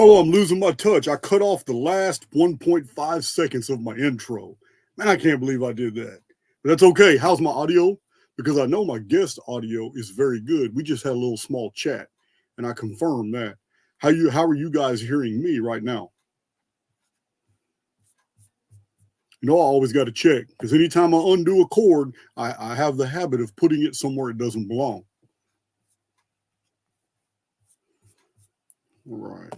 Oh, I'm losing my touch. I cut off the last 1.5 seconds of my intro. Man, I can't believe I did that. But that's okay. How's my audio? Because I know my guest audio is very good. We just had a little small chat, and I confirmed that. How are you guys hearing me right now? You know, I always got to check because anytime I undo a cord, I have the habit of putting it somewhere it doesn't belong. All right.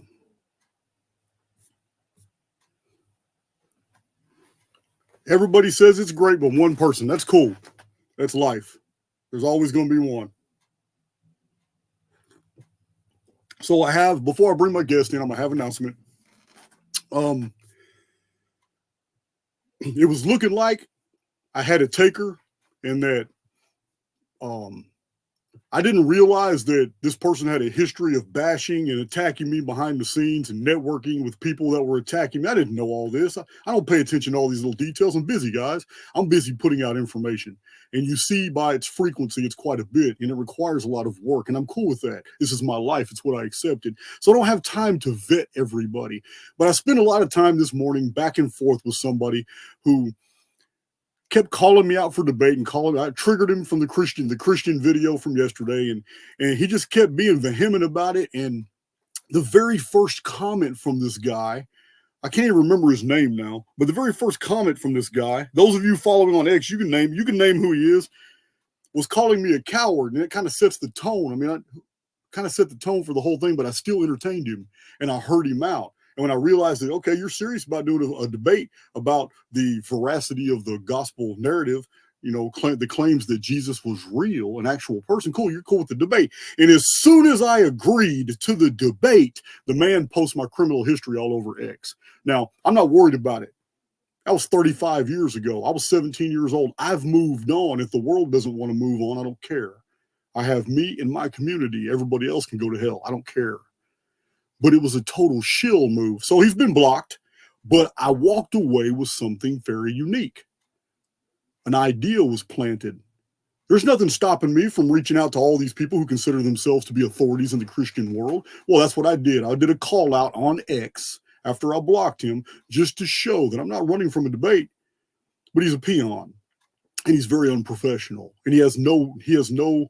Everybody says it's great, but one person. That's cool. That's life. There's always going to be one. So I have, before I bring my guest in, I'm going to have an announcement. It was looking like I had a taker and that I didn't realize that this person had a history of bashing and attacking me behind the scenes and networking with people that were attacking me. I didn't know all this. I don't pay attention to all these little details. I'm busy, guys. I'm busy putting out information. And you see by its frequency, it's quite a bit, and it requires a lot of work. And I'm cool with that. This is my life. It's what I accepted. So I don't have time to vet everybody. But I spent a lot of time this morning back and forth with somebody who kept calling me out for debate and calling. I triggered him from the Christian video from yesterday, and he just kept being vehement about it. And the very first comment from this guy, I can't even remember his name now, but the very first comment from this guy, those of you following on X, you can name who he is, was calling me a coward, and it kind of sets the tone. I mean, I kind of set the tone for the whole thing, but I still entertained him and I heard him out. And when I realized that, okay, you're serious about doing a debate about the veracity of the gospel narrative, you know, the claims that Jesus was real, an actual person, cool, you're cool with the debate. And as soon as I agreed to the debate, the man posts my criminal history all over X. Now, I'm not worried about it. That was 35 years ago. I was 17 years old. I've moved on. If the world doesn't want to move on, I don't care. I have me and my community. Everybody else can go to hell. I don't care. But it was a total shill move. So he's been blocked, but I walked away with something very unique. An idea was planted. There's nothing stopping me from reaching out to all these people who consider themselves to be authorities in the Christian world. Well, that's what I did. I did a call out on X after I blocked him just to show that I'm not running from a debate, but he's a peon and he's very unprofessional and he has no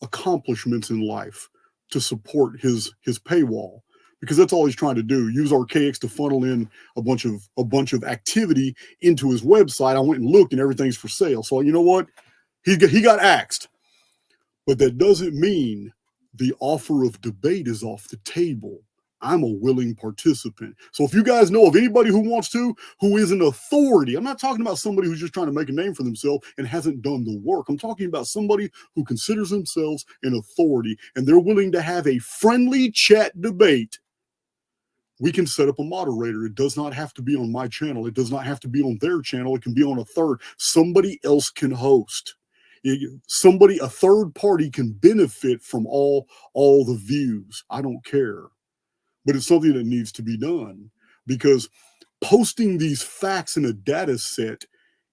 accomplishments in life to support his paywall, because that's all he's trying to do. Use Archaix to funnel in a bunch of activity into his website. I went and looked, and everything's for sale. So you know what? He got axed, but that doesn't mean the offer of debate is off the table. I'm a willing participant. So if you guys know of anybody who wants to, who is an authority, I'm not talking about somebody who's just trying to make a name for themselves and hasn't done the work. I'm talking about somebody who considers themselves an authority and they're willing to have a friendly chat debate. We can set up a moderator. It does not have to be on my channel. It does not have to be on their channel. It can be on a third. Somebody else can host. A third party can benefit from all the views. I don't care. But it's something that needs to be done, because posting these facts in a data set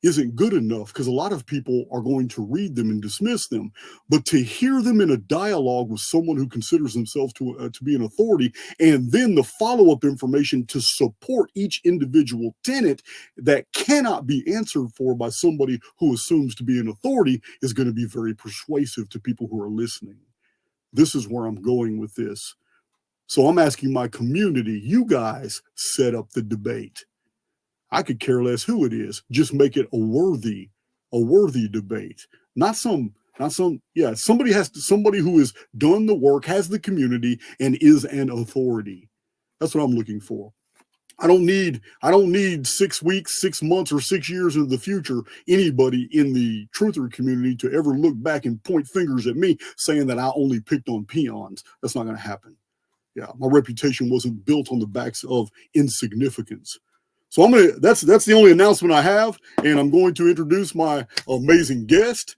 isn't good enough, because a lot of people are going to read them and dismiss them. But to hear them in a dialogue with someone who considers themselves to be an authority, and then the follow-up information to support each individual tenet that cannot be answered for by somebody who assumes to be an authority, is going to be very persuasive to people who are listening. This is where I'm going with this. So I'm asking my community, you guys set up the debate. I could care less who it is. Just make it a worthy debate. Somebody who has done the work, has the community, and is an authority. That's what I'm looking for. I don't need 6 weeks, 6 months, or 6 years into the future anybody in the truther community to ever look back and point fingers at me saying that I only picked on peons. That's not going to happen. Yeah, my reputation wasn't built on the backs of insignificance. So that's the only announcement I have, and I'm going to introduce my amazing guest.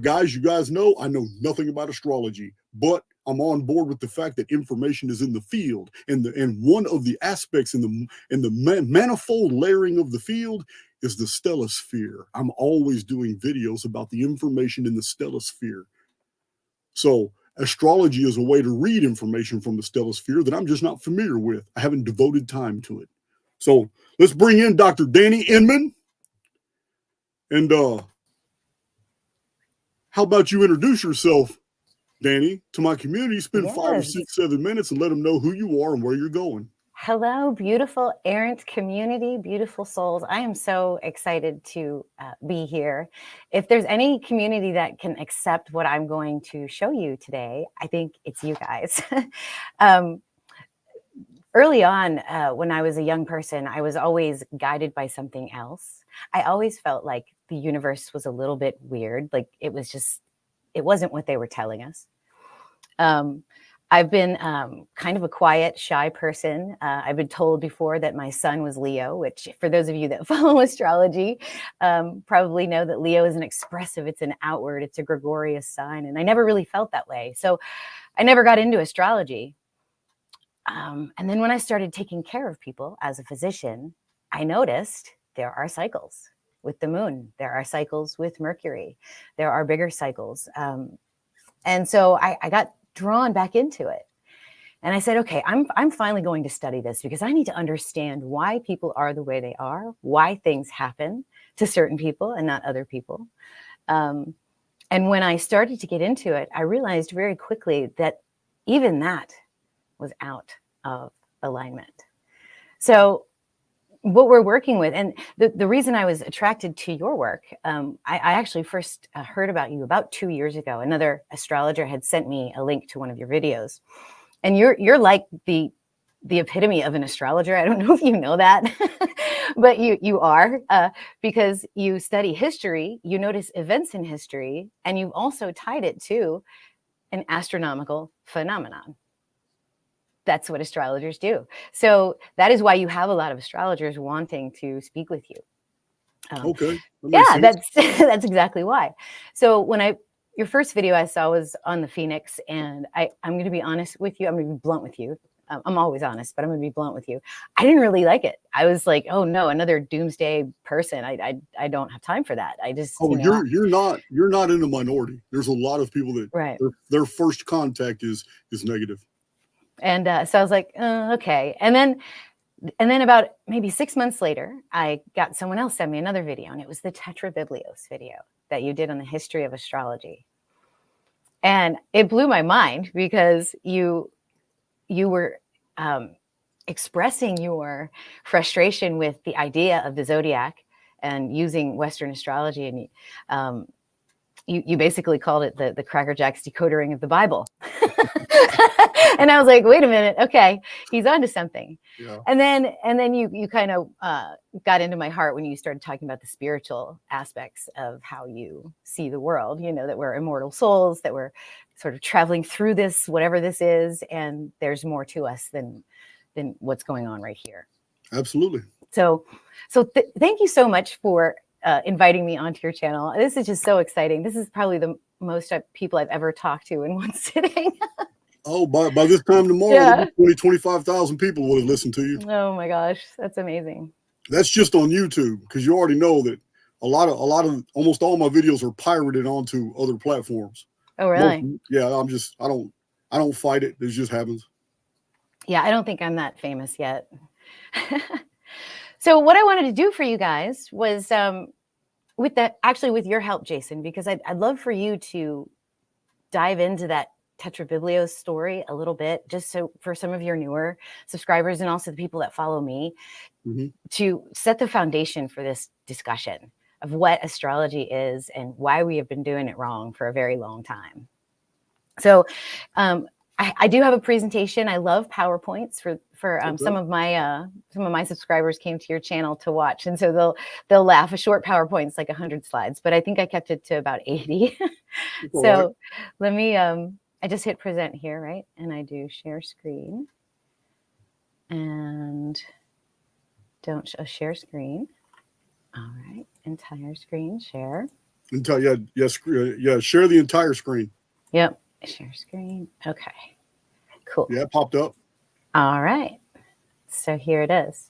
Guys, you guys know I know nothing about astrology, but I'm on board with the fact that information is in the field, and one of the aspects in the manifold layering of the field is the stellosphere. I'm always doing videos about the information in the stellosphere. So Astrology is a way to read information from the stellosphere that I'm just not familiar with. I haven't devoted time to it. So let's bring in Dr. Dani Inman. And how about you introduce yourself, Dani, to my community? Spend 5 or 6, 7 minutes and let them know who you are and where you're going. Hello, beautiful errant community, beautiful souls. I am so excited to be here. If there's any community that can accept what I'm going to show you today, I think it's you guys. Early on, when I was a young person, I was always guided by something else. I always felt like the universe was a little bit weird. Like it wasn't what they were telling us. I've been kind of a quiet, shy person. I've been told before that my sun was Leo, which for those of you that follow astrology, probably know that Leo is an expressive, it's an outward, it's a gregarious sign. And I never really felt that way. So I never got into astrology. And then when I started taking care of people as a physician, I noticed there are cycles with the moon. There are cycles with Mercury. There are bigger cycles. And so I got drawn back into it. And I said, okay, I'm finally going to study this because I need to understand why people are the way they are, why things happen to certain people and not other people. And when I started to get into it, I realized very quickly that even that was out of alignment. So what we're working with, and the reason I was attracted to your work, I actually first heard about you about 2 years ago. Another astrologer had sent me a link to one of your videos, and you're like the epitome of an astrologer. I don't know if you know that, but you are, because you study history, you notice events in history, and you've also tied it to an astronomical phenomenon. That's what astrologers do. So that is why you have a lot of astrologers wanting to speak with you. Okay. Yeah, that's exactly why. So when your first video I saw was on the Phoenix, and I'm going to be honest with you. I'm going to be blunt with you. I'm always honest, but I'm going to be blunt with you. I didn't really like it. I was like, oh no, another doomsday person. I don't have time for that. I just you're not in the minority. There's a lot of people that their first contact is negative. And so I was like, okay. And then about maybe 6 months later, I got someone else send me another video, and it was the Tetrabiblios video that you did on the history of astrology. And it blew my mind because you were expressing your frustration with the idea of the zodiac and using Western astrology. And you basically called it the Cracker Jacks decodering of the Bible. And I was like, wait a minute. Okay, he's onto something. Yeah. And then you kind of got into my heart when you started talking about the spiritual aspects of how you see the world, that we're immortal souls, that we're sort of traveling through this, whatever this is. And there's more to us than what's going on right here. Absolutely. So thank you so much for inviting me onto your channel. This is just so exciting. This is probably the most people I've ever talked to in one sitting. Oh, by this time tomorrow, 25,000 people would have listened to you. Oh my gosh, that's amazing. That's just on YouTube, because you already know that almost all my videos are pirated onto other platforms. Oh really? I don't fight it. It just happens. Yeah, I don't think I'm that famous yet. So what I wanted to do for you guys was with your help, Jason, because I'd love for you to dive into that Tetrabiblios story a little bit, just so for some of your newer subscribers and also the people that follow me, to set the foundation for this discussion of what astrology is and why we have been doing it wrong for a very long time. So I do have a presentation. I love PowerPoints for some of my subscribers came to your channel to watch, and so they'll laugh. A short PowerPoint's like 100 slides, but I think I kept it to about 80. So let me I just hit present here, right? And I do share screen, and don't show share screen. All right, entire screen share. Share the entire screen. Yep. Share screen. Okay, cool. Yeah, it popped up. All right. So here it is.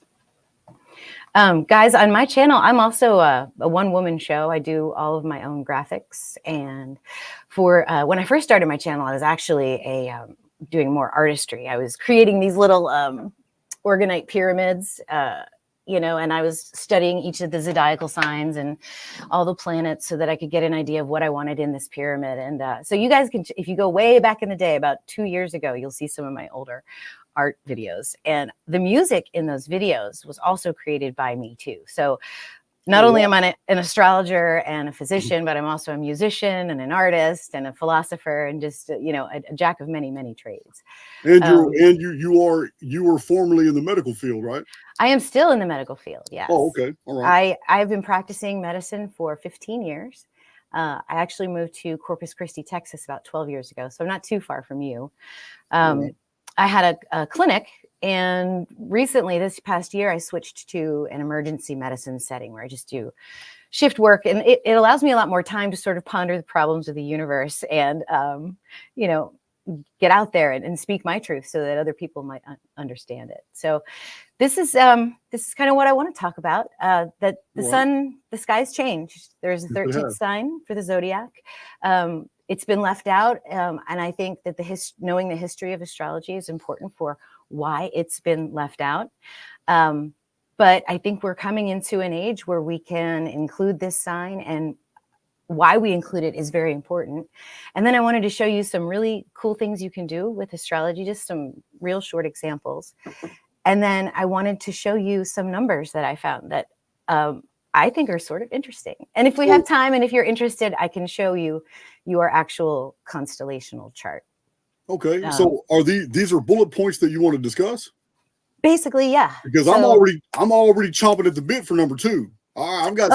Guys, on my channel, I'm also a one-woman show. I do all of my own graphics. And for when I first started my channel, I was actually doing more artistry. I was creating these little orgonite pyramids, and I was studying each of the zodiacal signs and all the planets so that I could get an idea of what I wanted in this pyramid. And so you guys can, if you go way back in the day, about 2 years ago, you'll see some of my older art videos. And the music in those videos was also created by me too. So not only am I an astrologer and a physician, but I'm also a musician and an artist and a philosopher and just, a jack of many, many trades. And you were formerly in the medical field, right? I am still in the medical field. Yes. Oh, okay. All right. I've been practicing medicine for 15 years. I actually moved to Corpus Christi, Texas about 12 years ago. So I'm not too far from you. I had a clinic, and recently this past year, I switched to an emergency medicine setting where I just do shift work, and it allows me a lot more time to sort of ponder the problems of the universe and, get out there and speak my truth so that other people might understand it. So this is kind of what I want to talk about, that the sky's changed. There's a 13th sign for the zodiac. It's been left out. And I think that knowing the history of astrology is important for why it's been left out. But I think we're coming into an age where we can include this sign, and why we include it is very important. And then I wanted to show you some really cool things you can do with astrology, just some real short examples. And then I wanted to show you some numbers that I found that I think are sort of interesting. And if we have time and if you're interested, I can show you your actual constellational chart. Okay. So are these are bullet points that you want to discuss? Basically, yeah. Because I'm already chomping at the bit for number 2. I've got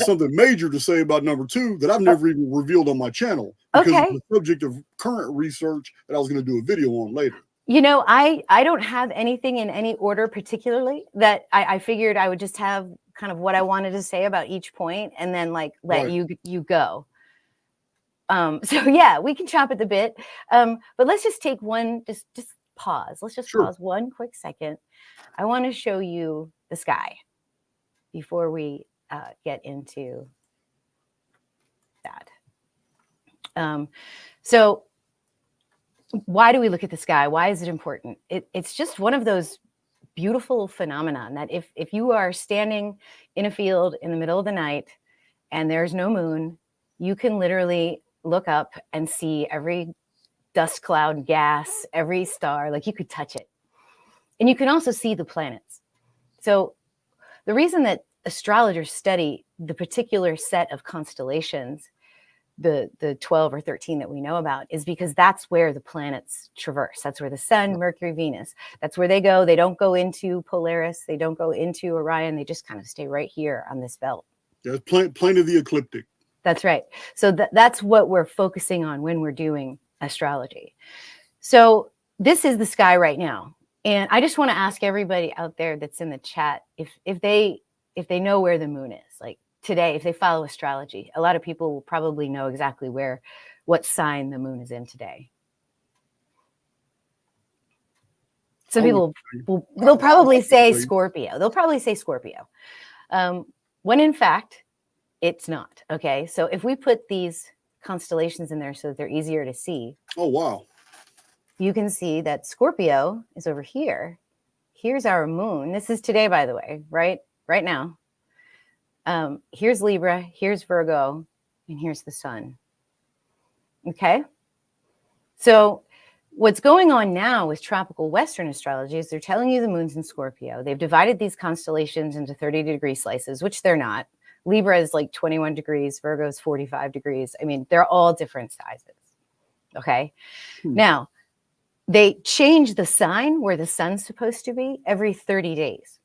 something major to say about number 2 that I've never even revealed on my channel, because it's the subject of current research that I was going to do a video on later. I don't have anything in any order particularly. That I figured I would just have kind of what I wanted to say about each point, and then let you go. So yeah, we can chop at the bit. But let's just take one, just pause. Let's just pause one quick second. I want to show you the sky before we get into that. So why do we look at the sky? Why is it important? It's just one of those beautiful phenomenon that if you are standing in a field in the middle of the night and there's no moon, you can literally look up and see every dust cloud, gas, every star, like you could touch it. And you can also see the planets. So the reason that astrologers study the particular set of constellations, the 12 or 13 that we know about, is because that's where the planets traverse. That's where the sun, Mercury, Venus, that's where they go. They don't go into Polaris. They don't go into Orion. They just kind of stay right here on this belt. There's plenty of the ecliptic. That's right. So that's what we're focusing on when we're doing astrology. So this is the sky right now. And I just want to ask everybody out there that's in the chat, if they know where the moon is, like today, if they follow astrology, a lot of people will probably know exactly what sign the moon is in today. Some people they'll probably say Scorpio. They'll probably say Scorpio. When in fact, it's not. Okay. So if we put these constellations in there so that they're easier to see. Oh, wow. You can see that Scorpio is over here. Here's our moon. This is today, by the way, right now. Here's Libra, here's Virgo, and here's the sun. Okay. So what's going on now with tropical Western astrology is they're telling you the moon's in Scorpio. They've divided these constellations into 30-degree slices, which they're not. Libra is like 21 degrees. Virgo is 45 degrees. I mean, they're all different sizes. Okay. Now, they change the sign where the sun's supposed to be every 30 days.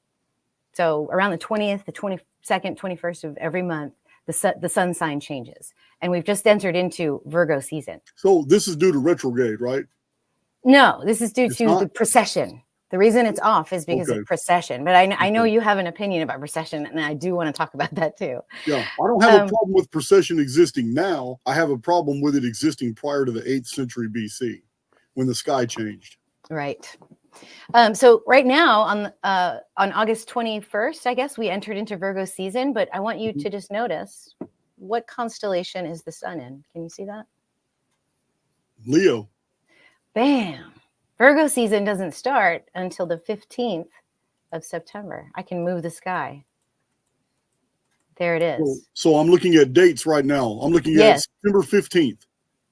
So around the 20th, the 22nd, 21st of every month, the sun sign changes. And we've just entered into Virgo season. So this is due to retrograde, right? No, this is due to the precession. The reason it's off is because of precession. But I know you have an opinion about precession, and I do want to talk about that too. Yeah, I don't have a problem with precession existing now. I have a problem with it existing prior to the 8th century BC, when the sky changed. Right. So right now on August 21st, I guess we entered into Virgo season, but I want you to just notice what constellation is the sun in. Can you see that? Leo. Bam. Virgo season doesn't start until the 15th of September. I can move the sky. There it is. So I'm looking at dates right now. I'm looking at September 15th.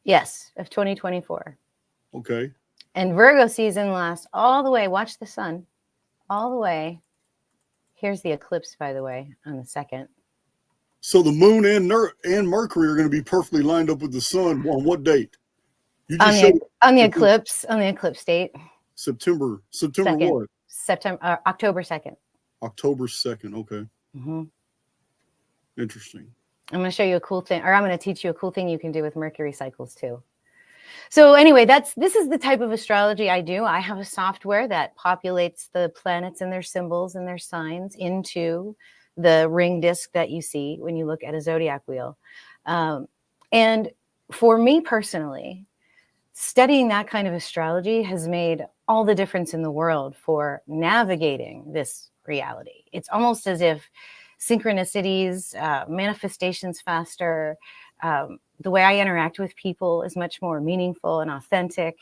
Yes, of 2024. Okay. And Virgo season lasts all the way. Watch the sun. All the way. Here's the eclipse, by the way, on the 2nd. So the moon and Mercury are going to be perfectly lined up with the sun on what date? You just on the eclipse date. September 2nd. what? October 2nd. October 2nd. Okay. Mm-hmm. Interesting. I'm going to show you a cool thing, or I'm going to teach you a cool thing you can do with Mercury cycles too. So anyway, this is the type of astrology I do. I have a software that populates the planets and their symbols and their signs into the ring disc that you see when you look at a zodiac wheel. And for me personally, studying that kind of astrology has made all the difference in the world for navigating this reality. It's almost as if synchronicities, manifestations faster, the way I interact with people is much more meaningful and authentic.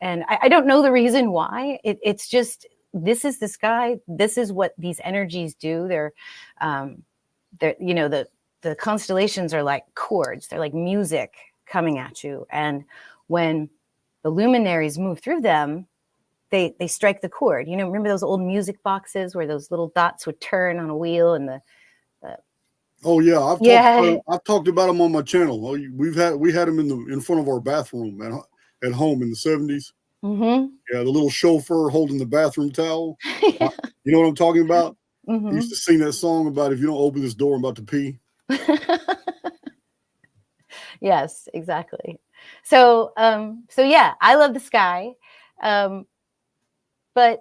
And I don't know the reason why. It's just, this is the sky. This is what these energies do. They're you know, the constellations are like chords. They're like music coming at you. And when the luminaries move through them, they strike the chord. You know, remember those old music boxes where those little dots would turn on a wheel and the Oh yeah, I've talked about them on my channel. We had them in front of our bathroom at home in the 70s. Mm-hmm. Yeah, the little chauffeur holding the bathroom towel. You know what I'm talking about? Mm-hmm. I used to sing that song about if you don't open this door, I'm about to pee. Yes, exactly. So yeah, I love the sky. But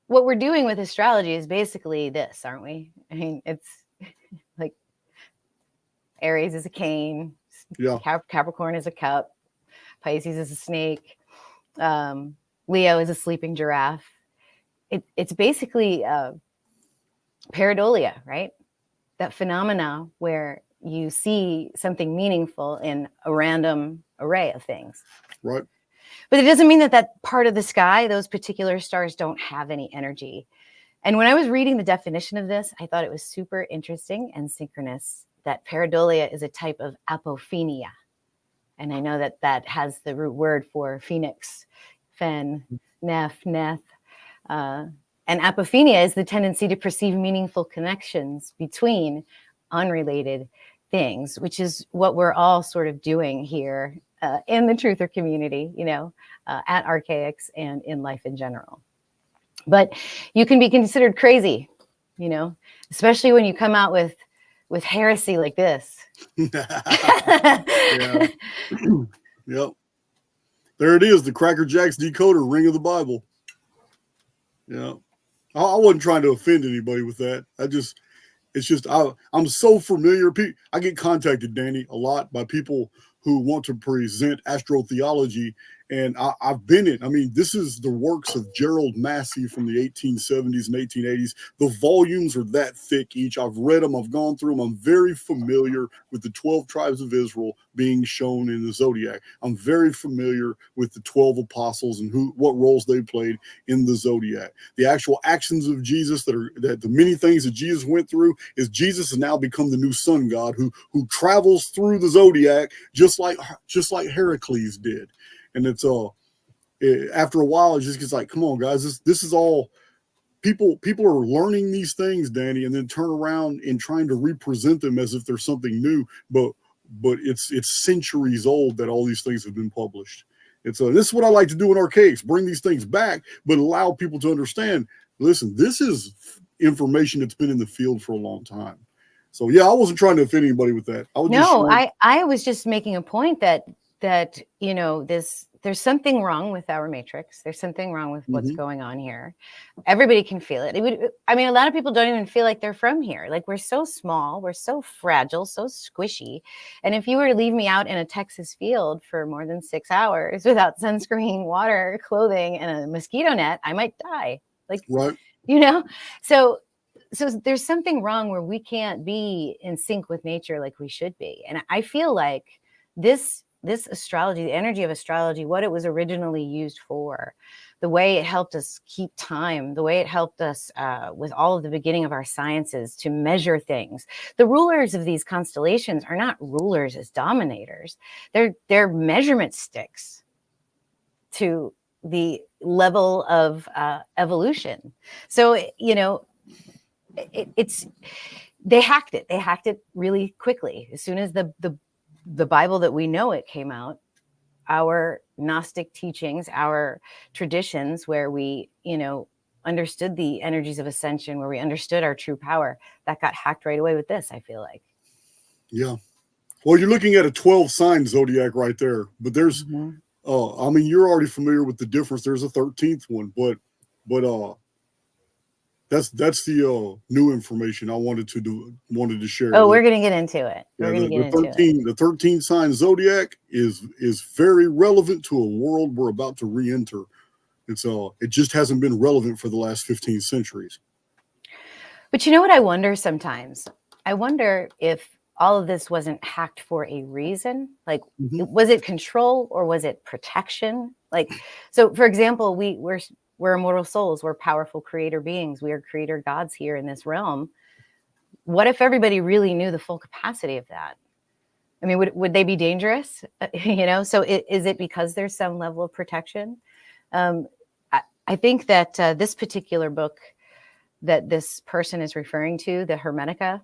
what we're doing with astrology is basically this, aren't we? I mean, it's like Aries is a cane, yeah. Capricorn is a cup, Pisces is a snake, Leo is a sleeping giraffe. It's basically pareidolia, right? That phenomena where you see something meaningful in a random array of things. Right. But it doesn't mean that part of the sky, those particular stars, don't have any energy. And when I was reading the definition of this, I thought it was super interesting and synchronous that pareidolia is a type of apophenia. And I know that has the root word for phoenix, fen, neth. And apophenia is the tendency to perceive meaningful connections between unrelated things, which is what we're all sort of doing here in the truther community, you know, at Archaix and in life in general. But you can be considered crazy, you know, especially when you come out with heresy like this. Yeah. Yep. There it is, the Cracker Jacks decoder, ring of the Bible. Yeah. I wasn't trying to offend anybody with that. I'm so familiar. I get contacted, Dani, a lot by people who want to present astrotheology. And I've been in. I mean, this is the works of Gerald Massey from the 1870s and 1880s. The volumes are that thick each. I've read them. I've gone through them. I'm very familiar with the 12 tribes of Israel being shown in the zodiac. I'm very familiar with the 12 apostles and what roles they played in the zodiac. The actual actions of Jesus, that the many things that Jesus went through, is Jesus has now become the new sun god who travels through the zodiac just like Heracles did. And it's after a while, it just gets like, come on, guys, this is all people are learning these things, Dani, and then turn around and trying to represent them as if they're something new. But it's centuries old that all these things have been published. And so this is what I like to do in Archaix, bring these things back, but allow people to understand, listen, this is information that's been in the field for a long time. So yeah, I wasn't trying to offend anybody with that. I was just making a point that you know, this there's something wrong with our matrix. There's something wrong with what's Mhm. going on here. Everybody can feel it. I mean, a lot of people don't even feel like they're from here. Like, we're so small, we're so fragile, so squishy. And if you were to leave me out in a Texas field for more than 6 hours without sunscreen, water, clothing, and a mosquito net, I might die. Like, Right. you know? So there's something wrong where we can't be in sync with nature like we should be. And I feel like this astrology, the energy of astrology, what it was originally used for, the way it helped us keep time, the way it helped us with all of the beginning of our sciences to measure things. The rulers of these constellations are not rulers as dominators. They're measurement sticks to the level of evolution. So, it's they hacked it. They hacked it really quickly. As soon as the Bible that we know it came out, our Gnostic teachings, our traditions, where we, understood the energies of ascension, where we understood our true power, that got hacked right away with this, I feel like. Yeah. Well, you're looking at a 12 sign zodiac right there, but there's, I mean, you're already familiar with the difference. There's a 13th one, but that's the new information I wanted to share. Oh, we're gonna get into it. Yeah, We're gonna get into it. The 13 sign zodiac is very relevant to a world we're about to re-enter. It just hasn't been relevant for the last 15 centuries. But you know what I wonder sometimes? I wonder if all of this wasn't hacked for a reason. Like, was it control or was it protection? Like, so for example, we're immortal souls. We're powerful creator beings. We are creator gods here in this realm. What if everybody really knew the full capacity of that? I mean, would they be dangerous? So is it because there's some level of protection? I think that this particular book that this person is referring to, the Hermetica,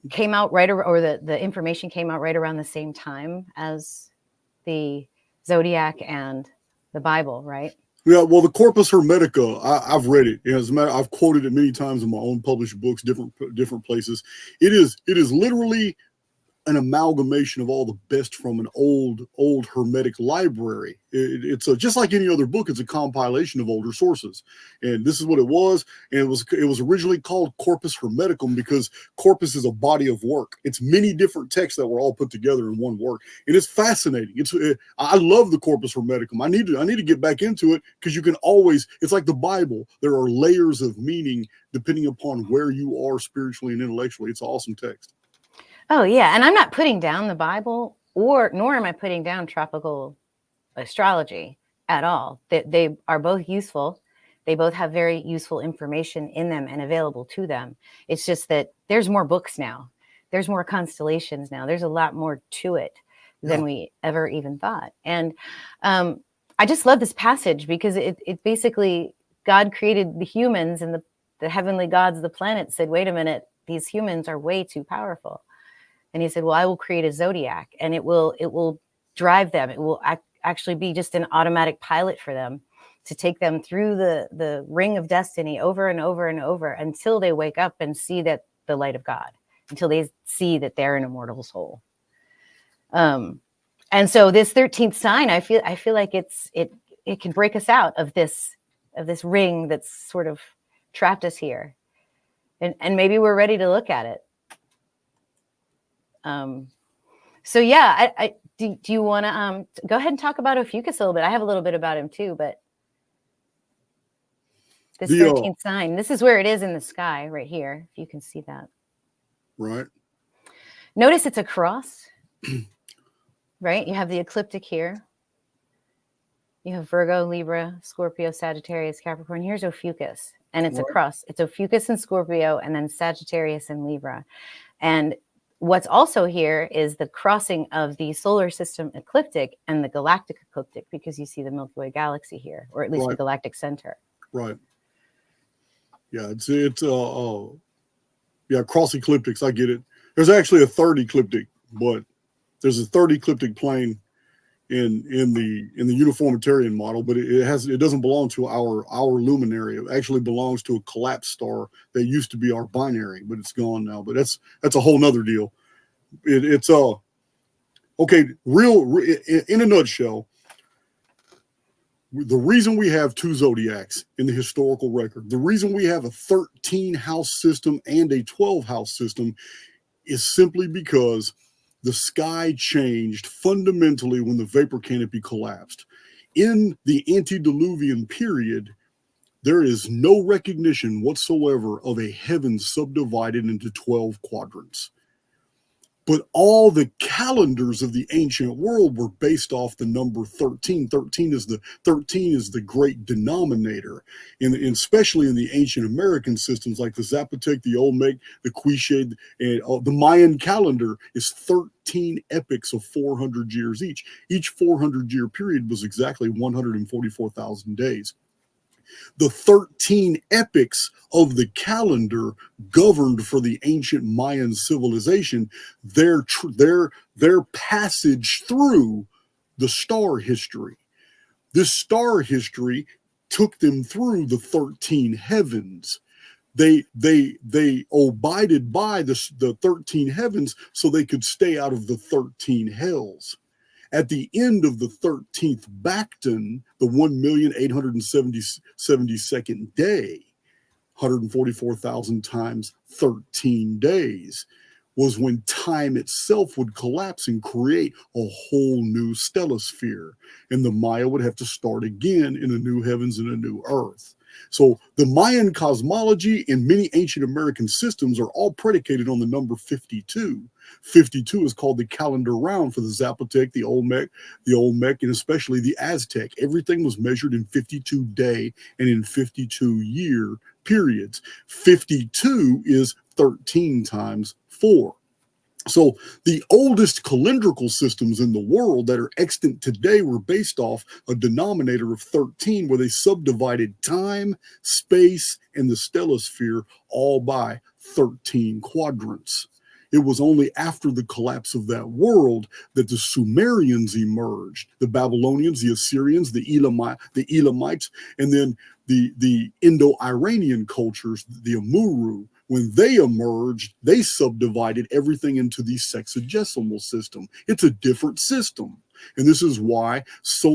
came out or the information came out right around the same time as the Zodiac and the Bible, right? Yeah, well, the Corpus Hermetica, I've read it. As a matter, I've quoted it many times in my own published books, different places. It is literally an amalgamation of all the best from an old Hermetic library. It's just like any other book. It's a compilation of older sources, and this is what it was. And it was originally called Corpus Hermeticum because corpus is a body of work. It's many different texts that were all put together in one work, and it's fascinating. I love the Corpus Hermeticum. I need to get back into it because you can always. It's like the Bible. There are layers of meaning depending upon where you are spiritually and intellectually. It's an awesome text. Oh, yeah. And I'm not putting down the Bible nor am I putting down tropical astrology at all. They are both useful. They both have very useful information in them and available to them. It's just that there's more books now. There's more constellations now. There's a lot more to it than we ever even thought. And I just love this passage because it basically, God created the humans, and the heavenly gods of the planet said, wait a minute, these humans are way too powerful. And he said, well, I will create a zodiac, and it will drive them. It will actually be just an automatic pilot for them to take them through the ring of destiny over and over and over until they wake up and see that the light of God, until they see that they're an immortal soul. And so this 13th sign, I feel like it can break us out of this ring that's sort of trapped us here. And maybe we're ready to look at it. So yeah, do you want to go ahead and talk about Ophiuchus a little bit? I have a little bit about him too, but this 13th sign, this is where it is in the sky right here, if you can see that. Right. Notice it's a cross, right? You have the ecliptic here. You have Virgo, Libra, Scorpio, Sagittarius, Capricorn. Here's Ophiuchus, and it's a cross. It's Ophiuchus and Scorpio, and then Sagittarius and Libra. And what's also here is the crossing of the solar system ecliptic and the galactic ecliptic, because you see the Milky Way galaxy here, or at least the galactic center. Right. Yeah, it's cross ecliptics. I get it. There's actually a third ecliptic, but there's a third ecliptic plane in the uniformitarian model, but it doesn't belong to our luminary. It actually belongs to a collapsed star that used to be our binary, but it's gone now. But that's a whole nother deal. Okay, in a nutshell, the reason we have two zodiacs in the historical record, the reason we have a 13 house system and a 12 house system is simply because the sky changed fundamentally when the vapor canopy collapsed. In the antediluvian period, there is no recognition whatsoever of a heaven subdivided into 12 quadrants. But all the calendars of the ancient world were based off the number 13. 13 is the great denominator, and especially in the ancient American systems like the Zapotec, the Olmec, the Quiche, and the Mayan calendar is 13 epochs of 400 years each. Each 400-year period was exactly 144,000 days. The 13 epochs of the calendar governed for the ancient Mayan civilization their passage through the star history. This star history took them through the 13 heavens. They abided by the 13 heavens so they could stay out of the 13 hells. At the end of the 13th Bacton, the 1,872nd day, 144,000 times 13 days, was when time itself would collapse and create a whole new stellosphere. And the Maya would have to start again in a new heavens and a new earth. So the Mayan cosmology and many ancient American systems are all predicated on the number 52. 52 is called the calendar round for the Zapotec, the Olmec, and especially the Aztec. Everything was measured in 52-day and in 52-year periods. 52 is 13 times 4. So the oldest calendrical systems in the world that are extant today were based off a denominator of 13, where they subdivided time, space, and the stellosphere all by 13 quadrants. It was only after the collapse of that world that the Sumerians emerged, the Babylonians, the Assyrians, the Elamites, and then the Indo-Iranian cultures, the Amurru. When they emerged, they subdivided everything into the sexagesimal system. It's a different system. And this is why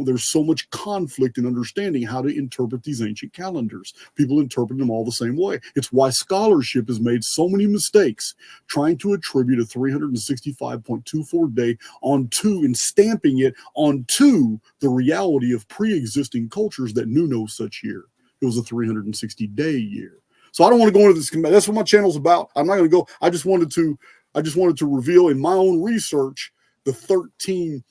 there's so much conflict in understanding how to interpret these ancient calendars. People interpret them all the same way. It's why scholarship has made so many mistakes trying to attribute a 365.24 day onto and stamping it onto the reality of pre-existing cultures that knew no such year. It was a 360-day year. So I don't want to go into this. That's what my channel's about. I'm not going to go. I just wanted to reveal in my own research the 13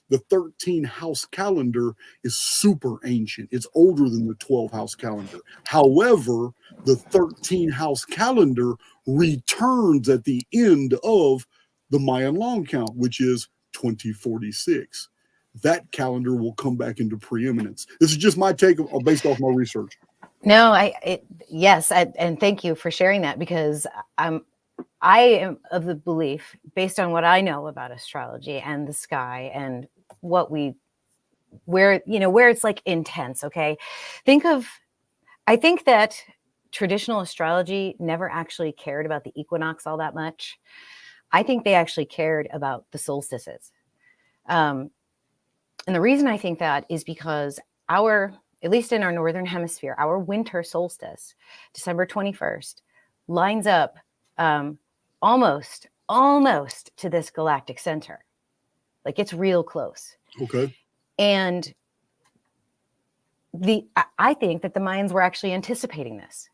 house calendar is super ancient. It's older than the 12 house calendar. However, the 13 house calendar returns at the end of the Mayan long count, which is 2046. That calendar will come back into preeminence. This is just my take based off my research. No, yes, and thank you for sharing that, because I am of the belief, based on what I know about astrology and the sky and where it's like intense. Okay, I think that traditional astrology never actually cared about the equinox all that much. I think they actually cared about the solstices, and the reason I think that is because at least in our northern hemisphere, our winter solstice, December 21st, lines up almost to this galactic center. Like, it's real close. Okay. And I think that the Mayans were actually anticipating this,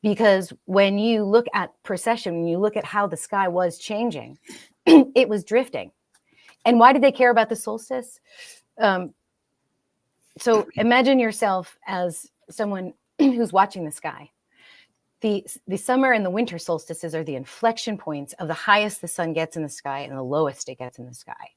because when you look at precession, when you look at how the sky was changing, it was drifting. And why did they care about the solstice? So imagine yourself as someone who's watching the sky. The summer and the winter solstices are the inflection points of the highest the sun gets in the sky and the lowest it gets in the sky.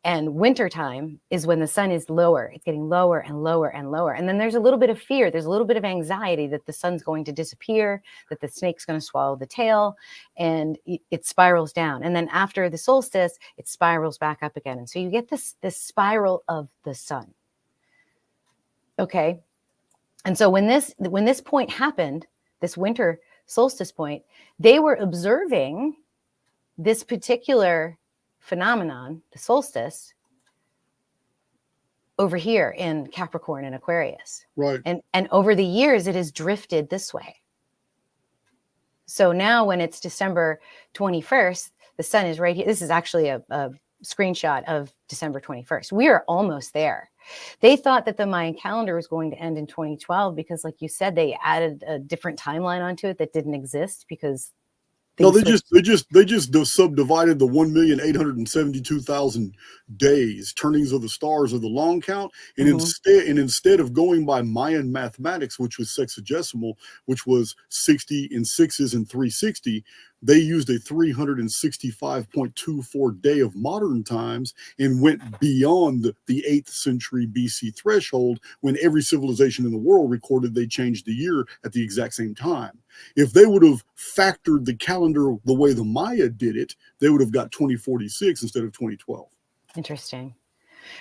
And wintertime is when the sun is lower. It's getting lower and lower and lower. And then there's a little bit of fear. There's a little bit of anxiety that the sun's going to disappear, that the snake's going to swallow the tail, and it spirals down. And then after the solstice, it spirals back up again. And so you get this spiral of the sun. Okay. And so when this point happened, this winter solstice point, they were observing this particular phenomenon, the solstice, over here in Capricorn and Aquarius. Right. And over the years, it has drifted this way. So now when it's December 21st, the sun is right here. This is actually a screenshot of December 21st. We are almost there. They thought that the Mayan calendar was going to end in 2012 because, like you said, they added a different timeline onto it that didn't exist because no, they just subdivided the 1,872,000 days, turnings of the stars of the long count, and instead of going by Mayan mathematics, which was sexagesimal, which was 60 in sixes and 360, they used a 365.24 day of modern times and went beyond the 8th century BC threshold when every civilization in the world recorded they changed the year at the exact same time. If they would have factored the calendar the way the Maya did it, they would have got 2046 instead of 2012. Interesting.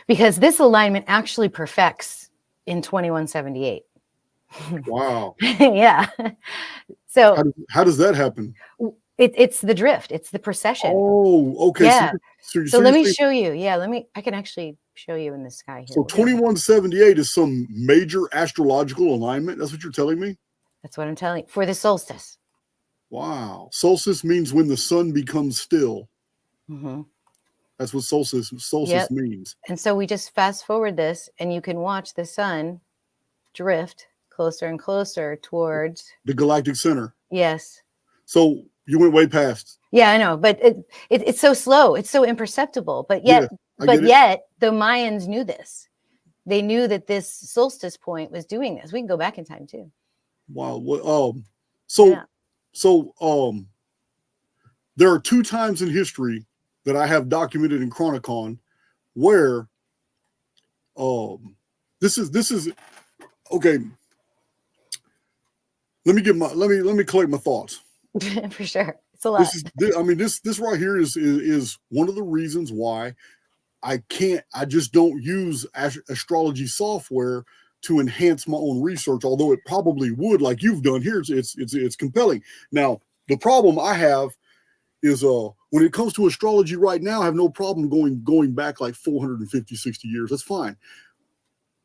Because this alignment actually perfects in 2178. Wow. Yeah. So how does that happen? It's the drift. It's the precession. Oh, okay. Yeah. So let me show you. Yeah, I can actually show you in the sky here. So 2178 is some major astrological alignment. That's what you're telling me? That's what I'm telling you. For the solstice. Wow. Solstice means when the sun becomes still. Mm-hmm. That's what solstice means. And so we just fast forward this, and you can watch the sun drift closer and closer towards the galactic center. Yes. So you went way past. Yeah, I know, but it's so slow. It's so imperceptible. But yet the Mayans knew this. They knew that this solstice point was doing this. We can go back in time too. Wow. There are 2 times in history that I have documented in Chronicon where this is okay. Let me collect my thoughts. For sure. It's a lot. This right here is one of the reasons why I just don't use astrology software to enhance my own research, although it probably would, like you've done here. It's compelling. Now, the problem I have is when it comes to astrology right now, I have no problem going back like 450, 60 years. That's fine.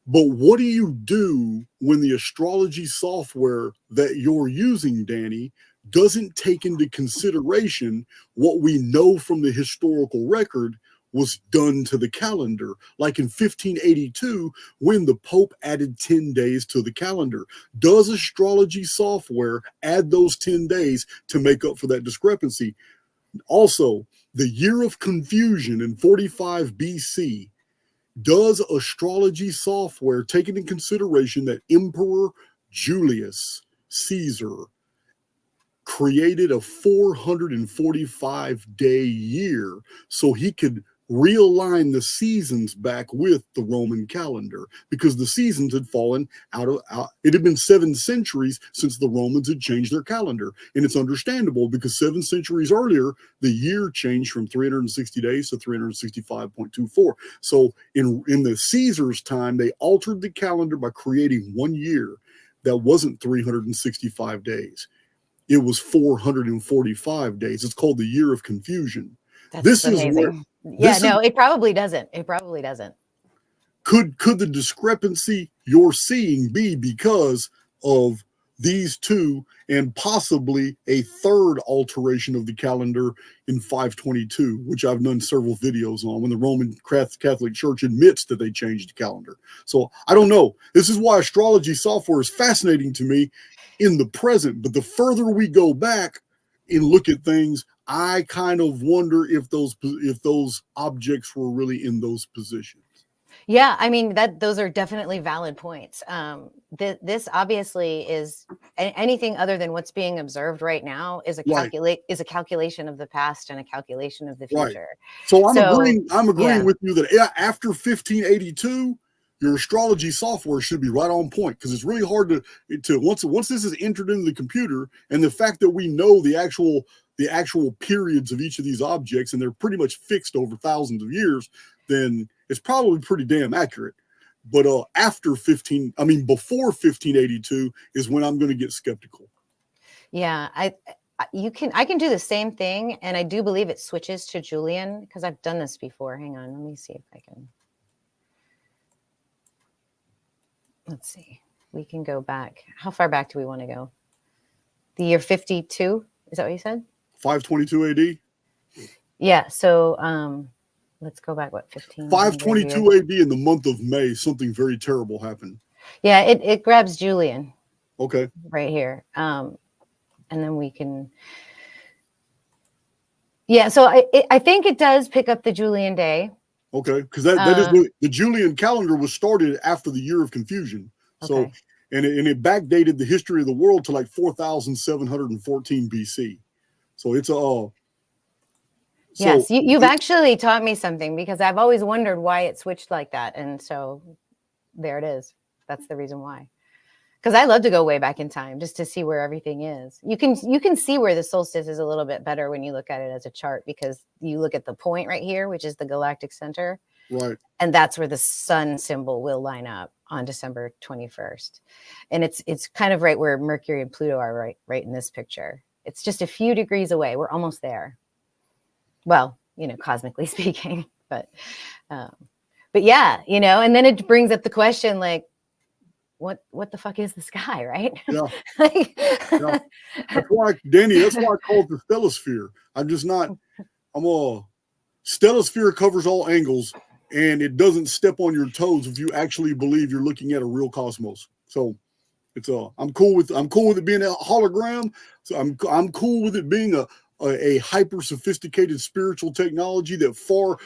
But what do you do when the astrology software that you're using, Dani, doesn't take into consideration what we know from the historical record was done to the calendar, like in 1582, when the Pope added 10 days to the calendar? Does astrology software add those 10 days to make up for that discrepancy? Also, the year of confusion in 45 BC, does astrology software take into consideration that Emperor Julius Caesar created a 445-day year so he could realign the seasons back with the Roman calendar, because the seasons had fallen out. It had been 7 centuries since the Romans had changed their calendar, and it's understandable because 7 centuries earlier the year changed from 360 days to 365.24. So in the Caesar's time, they altered the calendar by creating 1 year that wasn't 365 days. It was 445 days. It's called the year of confusion. That's amazing. It probably doesn't. It probably doesn't. Could the discrepancy you're seeing be because of these 2 and possibly a third alteration of the calendar in 522, which I've done several videos on, when the Roman Catholic Church admits that they changed the calendar? So I don't know. This is why astrology software is fascinating to me in the present, but the further we go back and look at things, I kind of wonder if those objects were really in those positions. Yeah, I mean, those are definitely valid points. This obviously is anything other than what's being observed right now is a calculation of the past and a calculation of the future. Right. So I'm agreeing with you that after 1582, your astrology software should be right on point, because it's really hard to once this is entered into the computer, and the fact that we know the actual periods of each of these objects, and they're pretty much fixed over thousands of years, then it's probably pretty damn accurate. But before 1582 is when I'm going to get skeptical. Yeah, I can do the same thing, and I do believe it switches to Julian because I've done this before. Hang on, let me see if I can. Let's see. We can go back. How far back do we want to go? The year 52? Is that what you said? 522 AD. Yeah. So let's go back. What, 15? 522 AD in the month of May, something very terrible happened. Yeah, it grabs Julian. Okay. Right here. And then we can. Yeah. So I think it does pick up the Julian day. Okay, because that is the Julian calendar was started after the year of confusion. So, Okay. and it backdated the history of the world to like 4,714 BC. So it's Yes, you've actually taught me something because I've always wondered why it switched like that, and so there it is. That's the reason why. Because I love to go way back in time just to see where everything is. You can see where the solstice is a little bit better when you look at it as a chart, because you look at the point right here, which is the galactic center. Right. And that's where the sun symbol will line up on December 21st. And it's kind of right where Mercury and Pluto are right in this picture. It's just a few degrees away. We're almost there. Well, cosmically speaking, but yeah, and then it brings up the question, like, what the fuck is the sky, right? Yeah. Yeah. That's why, Dani, that's why I call it the stellosphere. Stellosphere covers all angles, and it doesn't step on your toes if you actually believe you're looking at a real cosmos. So it's I'm cool with it being a hologram. So I'm cool with it being a hyper sophisticated spiritual technology that far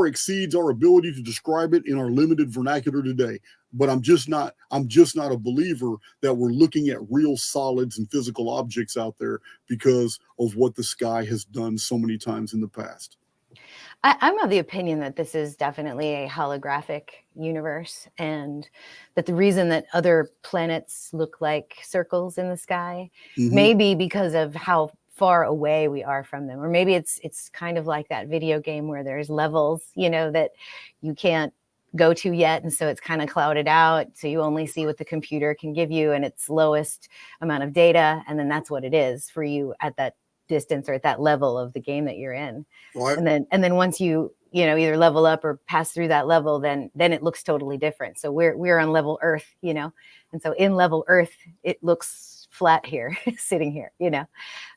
exceeds our ability to describe it in our limited vernacular today. But I'm just not a believer that we're looking at real solids and physical objects out there because of what the sky has done so many times in the past. I'm of the opinion that this is definitely a holographic universe, and that the reason that other planets look like circles in the sky may be because of how far away we are from them. Or maybe it's kind of like that video game where there's levels, that you can't go to yet, and so it's kind of clouded out, so you only see what the computer can give you and its lowest amount of data, and then that's what it is for you at that distance or at that level of the game that you're in. Right. And then once you either level up or pass through that level, then it looks totally different. So we're on level Earth, and so in level Earth it looks flat here, sitting here,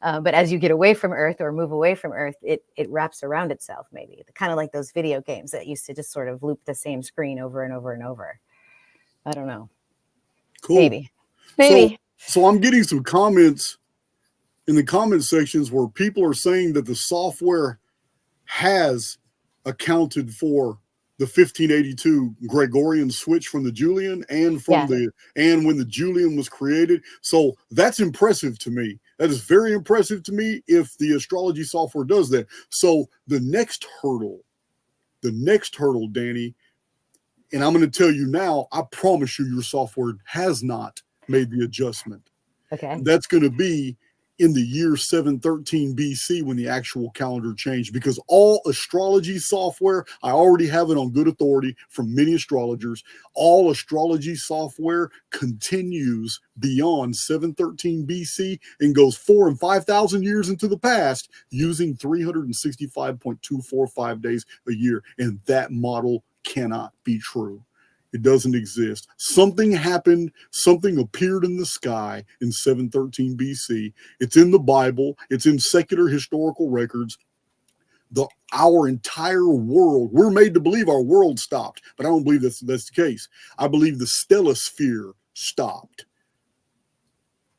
but as you get away from Earth or move away from Earth, it wraps around itself, maybe kind of like those video games that used to just sort of loop the same screen over and over and over. I don't know. Cool. Maybe. So I'm getting some comments in the comment sections where people are saying that the software has accounted for the 1582 Gregorian switch from the Julian and when the Julian was created. So that's impressive to me. That is very impressive to me if the astrology software does that. So the next hurdle, Dani, and I'm going to tell you now, I promise you your software has not made the adjustment. Okay. That's going to be in the year 713 BC when the actual calendar changed, because all astrology software, I already have it on good authority from many astrologers, all astrology software continues beyond 713 BC and goes 4,000 and 5,000 years into the past using 365.245 days a year. And that model cannot be true. It doesn't exist. Something happened. Something appeared in the sky in 713 BC. It's in the Bible. It's in secular historical records. Our entire world, we're made to believe our world stopped, but I don't believe that's the case. I believe the stellosphere stopped.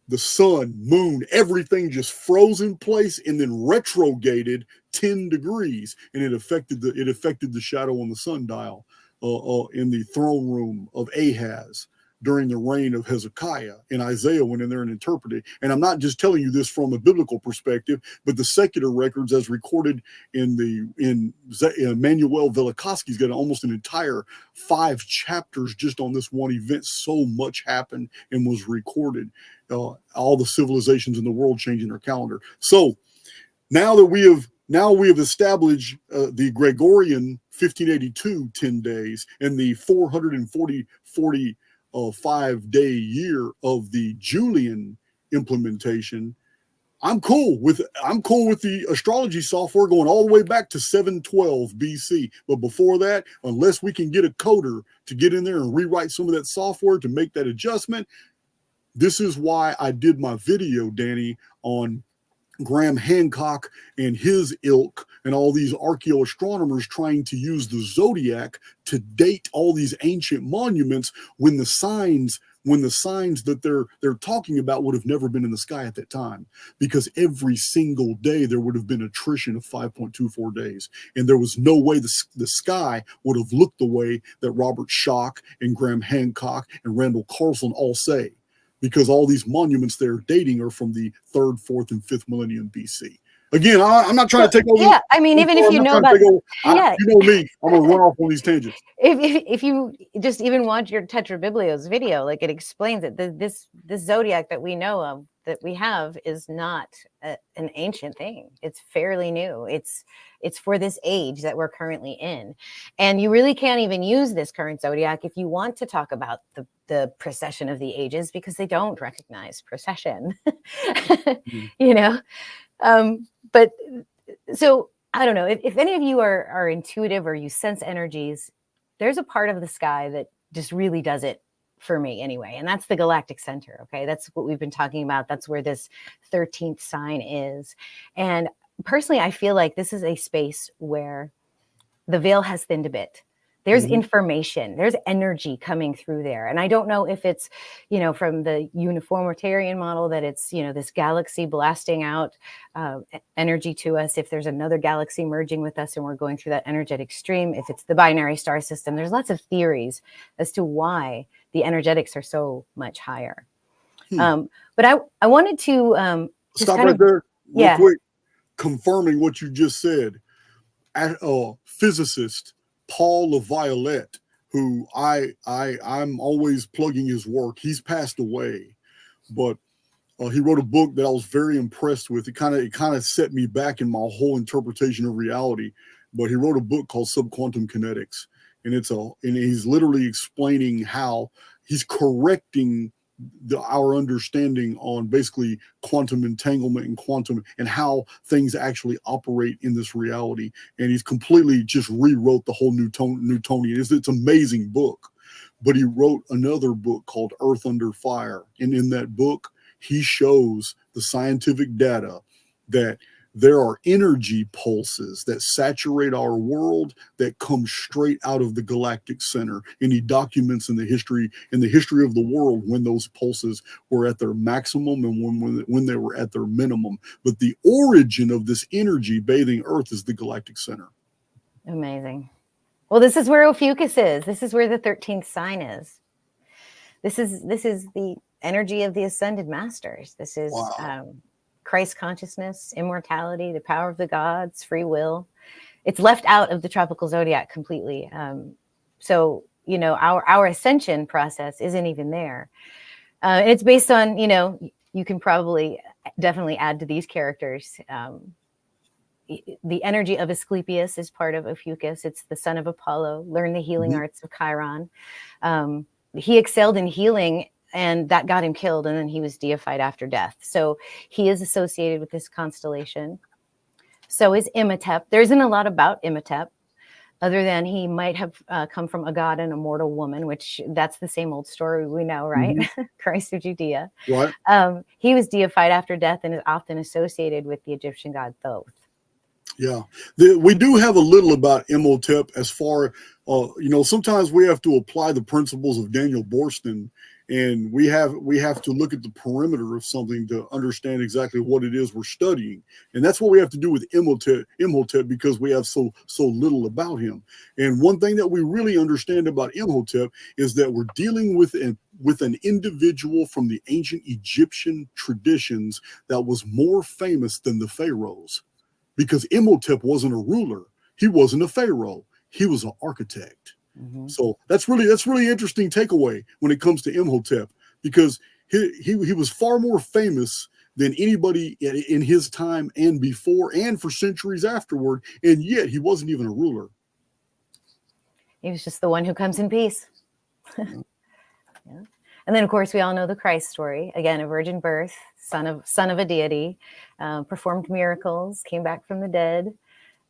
The sun, moon, everything just froze in place and then retrograded 10 degrees, and it affected the shadow on the sundial. In the throne room of Ahaz during the reign of Hezekiah, and Isaiah went in there and interpreted. And I'm not just telling you this from a biblical perspective, but the secular records as recorded in Manuel Velikovsky's got almost an entire 5 chapters just on this one event. So much happened and was recorded. All the civilizations in the world changing their calendar. So now we have established the Gregorian 1582 10 days and the 445 day year of the Julian implementation. I'm cool with the astrology software going all the way back to 712 BC. But before that, unless we can get a coder to get in there and rewrite some of that software to make that adjustment, this is why I did my video, Dani, on Graham Hancock and his ilk and all these archaeoastronomers trying to use the zodiac to date all these ancient monuments when the signs that they're talking about would have never been in the sky at that time, because every single day there would have been attrition of 5.24 days, and there was no way the sky would have looked the way that Robert Schoch and Graham Hancock and Randall Carlson all say, because all these monuments they're dating are from the 3rd, 4th, and 5th millennium BC. Again, I'm not trying to take over. Yeah, I mean, even if you know about, you know me, I'm gonna run off on these tangents. If you just even watch your Tetrabiblios video, like it explains it. This zodiac that we know of, that we have, is not an ancient thing. It's fairly new. It's for this age that we're currently in, and you really can't even use this current zodiac if you want to talk about the precession of the ages, because they don't recognize precession. You know. But so I don't know if any of you are intuitive or you sense energies, there's a part of the sky that just really does it for me anyway. And that's the galactic center. Okay. That's what we've been talking about. That's where this 13th sign is. And personally, I feel like this is a space where the veil has thinned a bit. There's information, there's energy coming through there. And I don't know if it's, from the uniformitarian model that it's, this galaxy blasting out energy to us, if there's another galaxy merging with us and we're going through that energetic stream, if it's the binary star system. There's lots of theories as to why the energetics are so much higher. But I wanted to stop right there real quick, confirming what you just said. Physicist Paul LaViolette, who I'm always plugging his work. He's passed away, but he wrote a book that I was very impressed with. It kind of set me back in my whole interpretation of reality. But he wrote a book called Subquantum Kinetics, and he's literally explaining how he's correcting our understanding on basically quantum entanglement and quantum and how things actually operate in this reality. And he's completely just rewrote the whole Newtonian. It's an amazing book. But he wrote another book called Earth Under Fire. And in that book, he shows the scientific data that there are energy pulses that saturate our world that come straight out of the galactic center. And he documents in the history of the world when those pulses were at their maximum and when they were at their minimum. But the origin of this energy bathing Earth is the galactic center. Amazing. Well, this is where Ophiuchus is. This is where the 13th sign is. This is the energy of the ascended masters. This is Christ consciousness, immortality, the power of the gods, free will. It's left out of the tropical zodiac completely. So, our ascension process isn't even there. And it's based on, you can definitely add to these characters. The energy of Asclepius is part of Ophiuchus. It's the son of Apollo, learned the healing arts of Chiron. He excelled in healing, and that got him killed, and then he was deified after death. So he is associated with this constellation. So is Imhotep. There isn't a lot about Imhotep, other than he might have come from a god and a mortal woman, which that's the same old story we know, right? Christ of Judea. Right. He was deified after death and is often associated with the Egyptian god Thoth. Yeah, we do have a little about Imhotep as far, sometimes we have to apply the principles of Daniel Boorstin, and we have to look at the perimeter of something to understand exactly what it is we're studying. And that's what we have to do with Imhotep, because we have so little about him. And one thing that we really understand about Imhotep is that we're dealing with an individual from the ancient Egyptian traditions that was more famous than the pharaohs. Because Imhotep wasn't a ruler, he wasn't a pharaoh, he was an architect. So that's really interesting takeaway when it comes to Imhotep, because he was far more famous than anybody in his time and before and for centuries afterward, and yet he wasn't even a ruler. He was just the one who comes in peace. Yeah. And then, of course, we all know the Christ story. Again, a virgin birth, son of a deity, performed miracles, came back from the dead.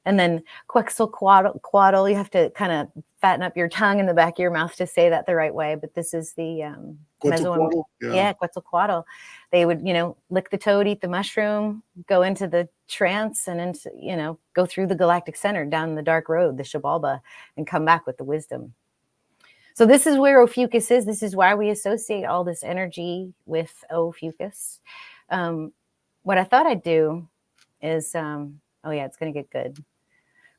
And then Quetzalcoatl, you have to kind of fatten up your tongue in the back of your mouth to say that the right way. But this is the Quetzalcoatl? Yeah, Quetzalcoatl. They would, lick the toad, eat the mushroom, go into the trance and into, go through the galactic center, down the dark road, the Xibalba, and come back with the wisdom. So this is where Ophiuchus is. This is why we associate all this energy with Ophiuchus. What I thought I'd do is, oh yeah, it's going to get good.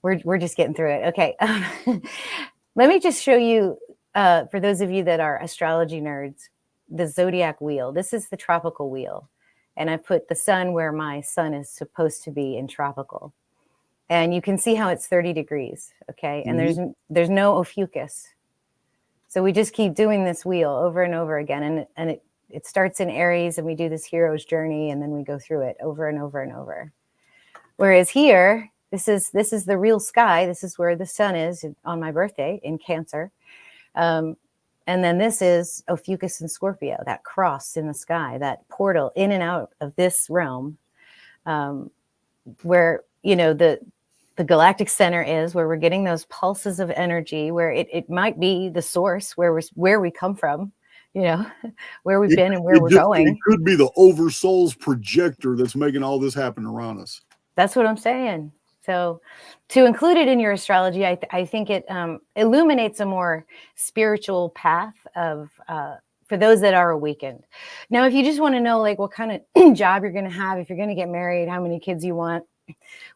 We're just getting through it. Okay. Let me just show you, for those of you that are astrology nerds, the zodiac wheel. This is the tropical wheel. And I put the sun where my sun is supposed to be in tropical. And you can see how it's 30 degrees. Okay. And there's no Ophiuchus. So we just keep doing this wheel over and over again. And it starts in Aries, and we do this hero's journey, and then we go through it over and over and over. Whereas here, this is the real sky. This is where the sun is on my birthday in Cancer. And then this is Ophiuchus and Scorpio, that cross in the sky, that portal in and out of this realm, where, the galactic center is, where we're getting those pulses of energy, where it might be the source, where we come from, where we've been and where we're going. It could be the oversoul's projector that's making all this happen around us. That's what I'm saying. So to include it in your astrology, I think it illuminates a more spiritual path for those that are awakened. Now, if you just want to know like what kind of job you're going to have, if you're going to get married, how many kids you want,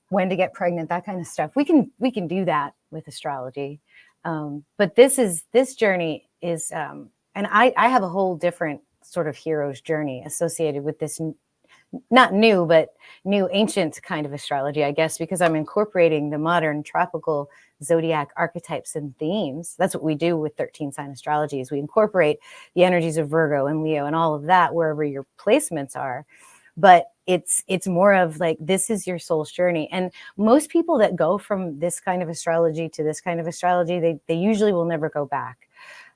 when to get pregnant, that kind of stuff, we can do that with astrology. But this journey is, and I have a whole different sort of hero's journey associated with this. Not new, but new ancient kind of astrology, I guess, because I'm incorporating the modern tropical zodiac archetypes and themes. That's what we do with 13 sign astrology, is we incorporate the energies of Virgo and Leo and all of that wherever your placements are. But it's more of like, this is your soul's journey. And most people that go from this kind of astrology to this kind of astrology, they usually will never go back.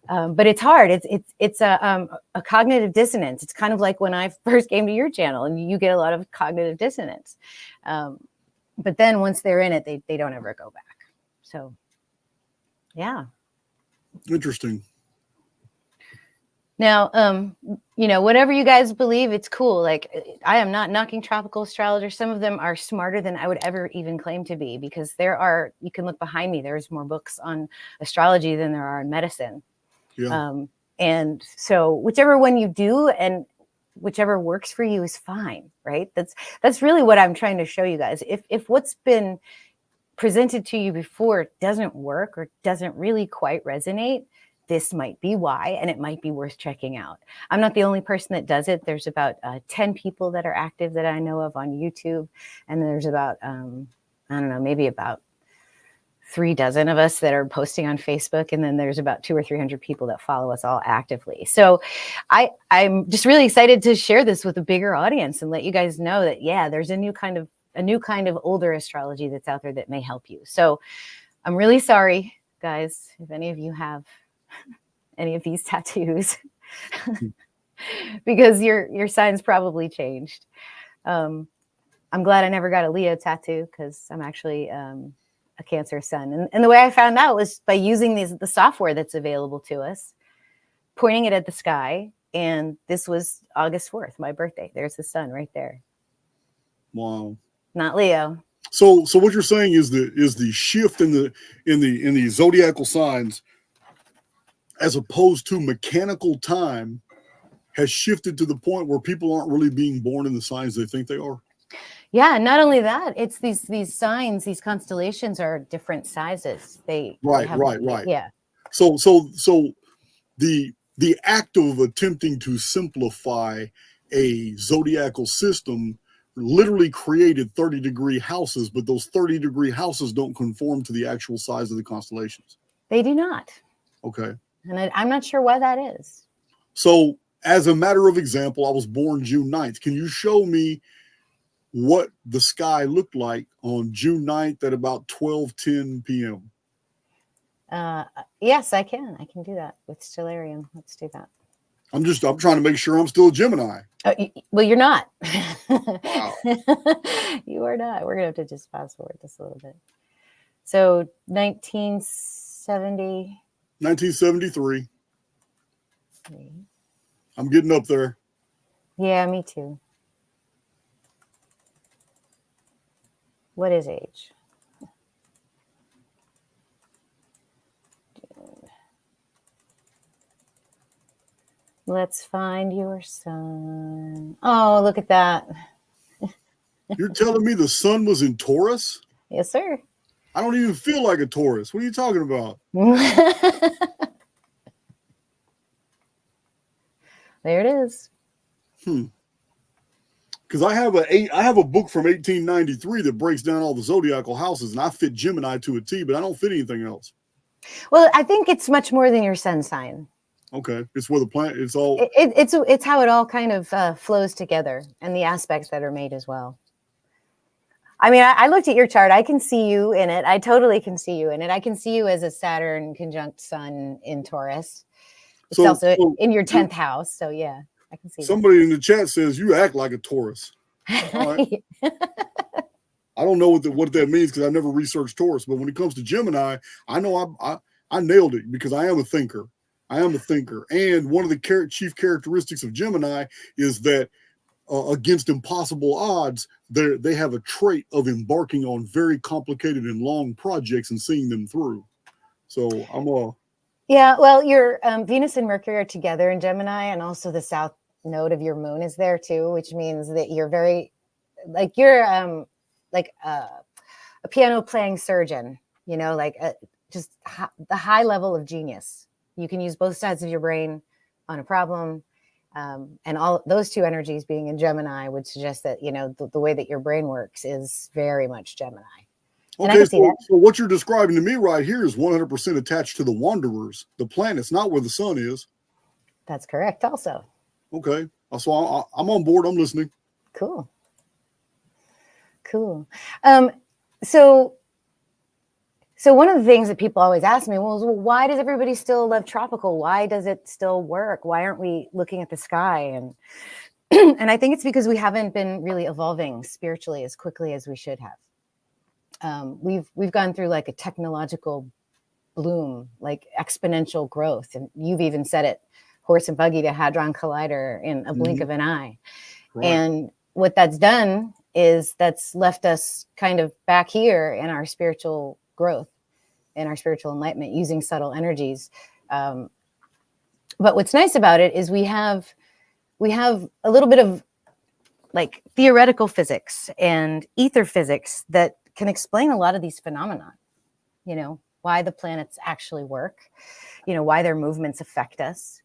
But it's hard. It's a cognitive dissonance. It's kind of like when I first came to your channel, and you get a lot of cognitive dissonance. But then once they're in it, they don't ever go back. So, yeah. Interesting. Now, whatever you guys believe, it's cool. Like, I am not knocking tropical astrologers. Some of them are smarter than I would ever even claim to be, because you can look behind me. There's more books on astrology than there are in medicine. Yeah. And so whichever one you do and whichever works for you is fine, right? That's really what I'm trying to show you guys. If what's been presented to you before doesn't work or doesn't really quite resonate, this might be why, and it might be worth checking out. I'm not the only person that does it. There's about 10 people that are active that I know of on YouTube. And there's about, I don't know, maybe about 3 dozen of us that are posting on Facebook. And then there's about 200 or 300 people that follow us all actively. So I'm just really excited to share this with a bigger audience and let you guys know that, yeah, there's a new kind of older astrology that's out there that may help you. So I'm really sorry, guys, if any of you have any of these tattoos, because your sign's probably changed. I'm glad I never got a Leo tattoo, because I'm actually a Cancer sun. And the way I found out was by using the software that's available to us, pointing it at the sky. And this was August 4th, my birthday. There's the sun right there. Wow. Not Leo. So what you're saying is the shift in the zodiacal signs, as opposed to mechanical time, has shifted to the point where people aren't really being born in the signs they think they are. Yeah, not only that, it's these signs, these constellations are different sizes. Right. Yeah. So the act of attempting to simplify a zodiacal system literally created 30-degree houses, but those 30-degree houses don't conform to the actual size of the constellations. They do not. Okay. And I'm not sure why that is. So as a matter of example, I was born June 9th. Can you show me what the sky looked like on June 9th at about 12:10 p.m.? Yes, I can. I can do that with Stellarium. Let's do that. I'm trying to make sure I'm still a Gemini. Well, you're not. Wow. You are not. We're going to have to just fast forward this a little bit. So 1970. 1973. I'm getting up there. Yeah, me too. What is age? Let's find your sun. Oh, look at that. You're telling me the sun was in Taurus? Yes, sir. I don't even feel like a Taurus. What are you talking about? There it is. Because I have a book from 1893 that breaks down all the zodiacal houses, and I fit Gemini to a T, but I don't fit anything else. Well, I think it's much more than your sun sign. Okay, it's where the planet. It's all. It's how it all kind of flows together, and the aspects that are made as well. I mean, I looked at your chart. I can see you in it. I totally can see you in it. I can see you as a Saturn conjunct Sun in Taurus. It's also in your 10th house. So yeah, I can see somebody in the chat says you act like a Taurus. All right. I don't know what that means because I never researched Taurus. But when it comes to Gemini, I know I nailed it because I am a thinker. I am a thinker. And one of the chief characteristics of Gemini is that against impossible odds, they have a trait of embarking on very complicated and long projects and seeing them through. So yeah, well, your Venus and Mercury are together in Gemini, and also the south node of your moon is there too, which means that you're very you're a piano playing surgeon, you know, just the high level of genius. You can use both sides of your brain on a problem. And all those two energies being in Gemini would suggest that, you know, the way that your brain works is very much Gemini. And okay, so what you're describing to me right here is 100% attached to the wanderers, the planets, not where the sun is. That's correct also. Okay, so I'm on board. I'm listening. Cool. So one of the things that people always ask me, well, why does everybody still love tropical? Why does it still work? Why aren't we looking at the sky? And and I think it's because we haven't been really evolving spiritually as quickly as we should have. We've gone through like a technological bloom, like exponential growth. And you've even said it, horse and buggy to hadron collider in a blink of an eye. Right. And what that's done is that's left us kind of back here in our spiritual growth and our spiritual enlightenment using subtle energies. But what's nice about it is we have a little bit of like theoretical physics and ether physics that can explain a lot of these phenomena, you know, why the planets actually work, you know, why their movements affect us,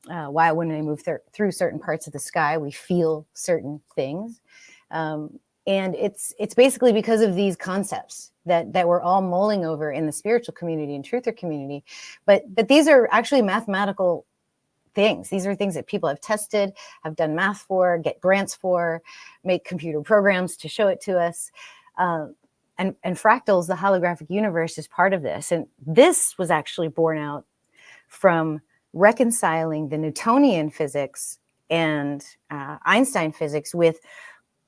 why when they move through certain parts of the sky, we feel certain things. And it's basically because of these concepts that we're all mulling over in the spiritual community and truther community. But these are actually mathematical things. These are things that people have tested, have done math for, get grants for, make computer programs to show it to us. And fractals, the holographic universe, is part of this. And this was actually born out from reconciling the Newtonian physics and Einstein physics with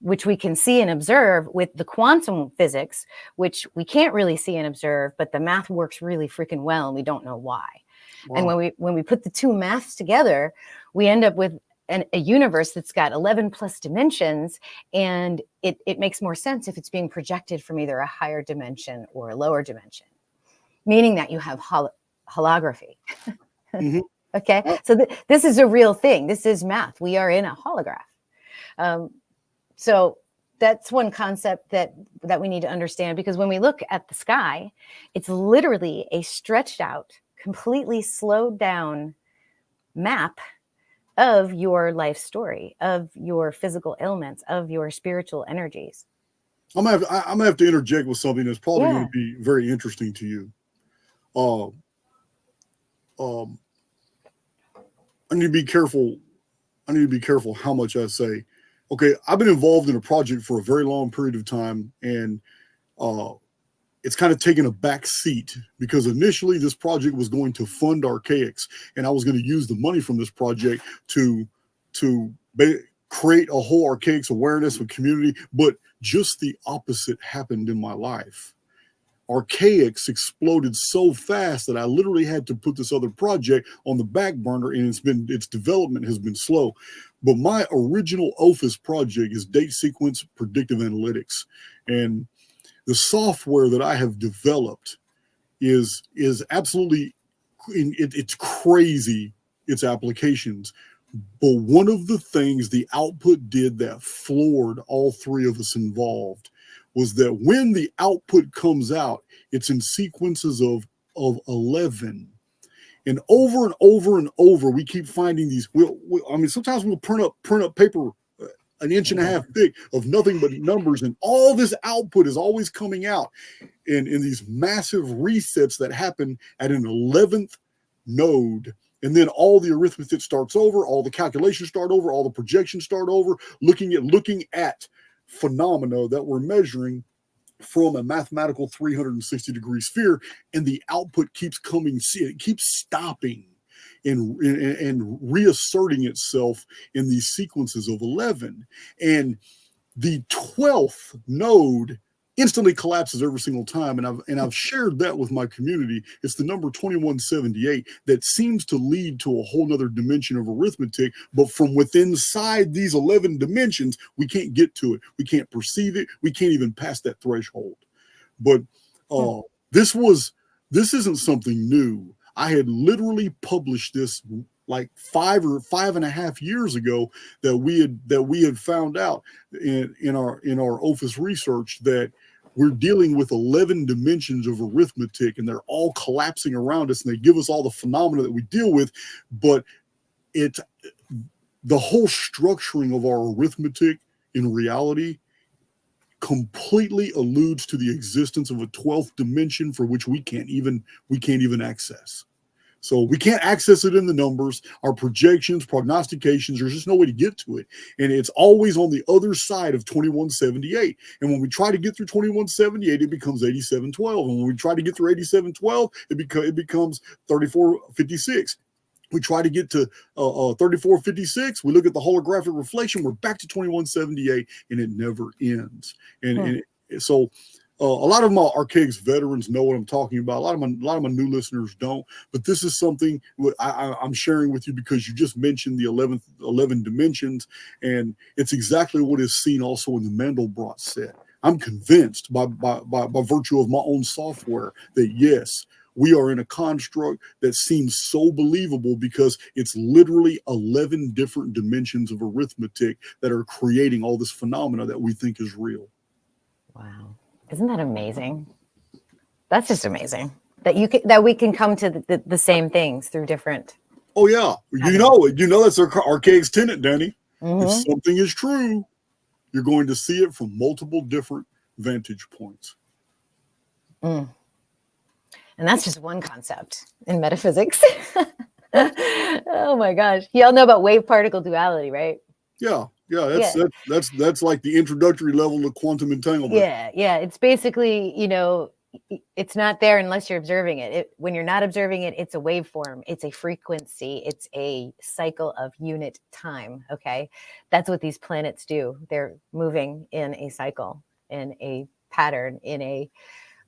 which we can see and observe with the quantum physics, which we can't really see and observe, but the math works really freaking well and we don't know why. Wow. And when we put the two maths together, we end up with a universe that's got 11 plus dimensions, and it makes more sense if it's being projected from either a higher dimension or a lower dimension, meaning that you have holography. Mm-hmm. Okay, so this is a real thing. This is math. We are in a holograph. So that's one concept that we need to understand, because when we look at the sky, it's literally a stretched out, completely slowed down map of your life story, of your physical ailments, of your spiritual energies. I'm gonna have to interject with something that's probably going to be very interesting to you. I need to be careful. I need to be careful how much I say. Okay, I've been involved in a project for a very long period of time, and it's kind of taken a back seat because initially this project was going to fund Archaix, and I was going to use the money from this project to create a whole Archaix awareness of community. But just the opposite happened in my life. Archaix exploded so fast that I literally had to put this other project on the back burner, and its development has been slow. But my original Ophiuchus project is date sequence predictive analytics, and the software that I have developed is absolutely it's crazy, its applications. But one of the things the output did that floored all three of us involved was that when the output comes out, it's in sequences of 11. And over and over and over, we keep finding these. I mean, sometimes we'll print up paper an inch and a half thick of nothing but numbers, and all this output is always coming out in these massive resets that happen at an 11th node. And then all the arithmetic starts over, all the calculations start over, all the projections start over, looking at phenomena that we're measuring from a mathematical 360-degree sphere, and the output keeps coming, it keeps stopping and reasserting itself in these sequences of 11. And the 12th node instantly collapses every single time. And I've shared that with my community. It's the number 2178 that seems to lead to a whole nother dimension of arithmetic, but from within inside these 11 dimensions, we can't get to it. We can't perceive it. We can't even pass that threshold. But this isn't something new. I had literally published this like 5.5 years ago that we had found out in our Ophiuchus research that we're dealing with 11 dimensions of arithmetic, and they're all collapsing around us, and they give us all the phenomena that we deal with. But the whole structuring of our arithmetic in reality completely alludes to the existence of a 12th dimension for which we can't even access. So we can't access it in the numbers, our projections, prognostications. There's just no way to get to it. And it's always on the other side of 2178. And when we try to get through 2178, it becomes 8712. And when we try to get through 8712, it becomes 3456. We try to get to 3456. We look at the holographic reflection. We're back to 2178, and it never ends. And so a lot of my Archaix veterans know what I'm talking about. A lot of my new listeners don't. But this is something I'm sharing with you because you just mentioned the 11 dimensions, and it's exactly what is seen also in the Mandelbrot set. I'm convinced by virtue of my own software that yes, we are in a construct that seems so believable because it's literally 11 different dimensions of arithmetic that are creating all this phenomena that we think is real. Wow. Isn't that amazing? That's just amazing that we can come to the same things through different. Oh yeah, you know that's our Archaix tenet, Dani. If something is true, you're going to see it from multiple different vantage points. And that's just one concept in metaphysics. Oh my gosh, y'all know about wave particle duality, right? Yeah. That's like the introductory level to quantum entanglement. Yeah. It's basically, it's not there unless you're observing it. When you're not observing it, it's a waveform. It's a frequency. It's a cycle of unit time. Okay. That's what these planets do. They're moving in a cycle, in a pattern, in a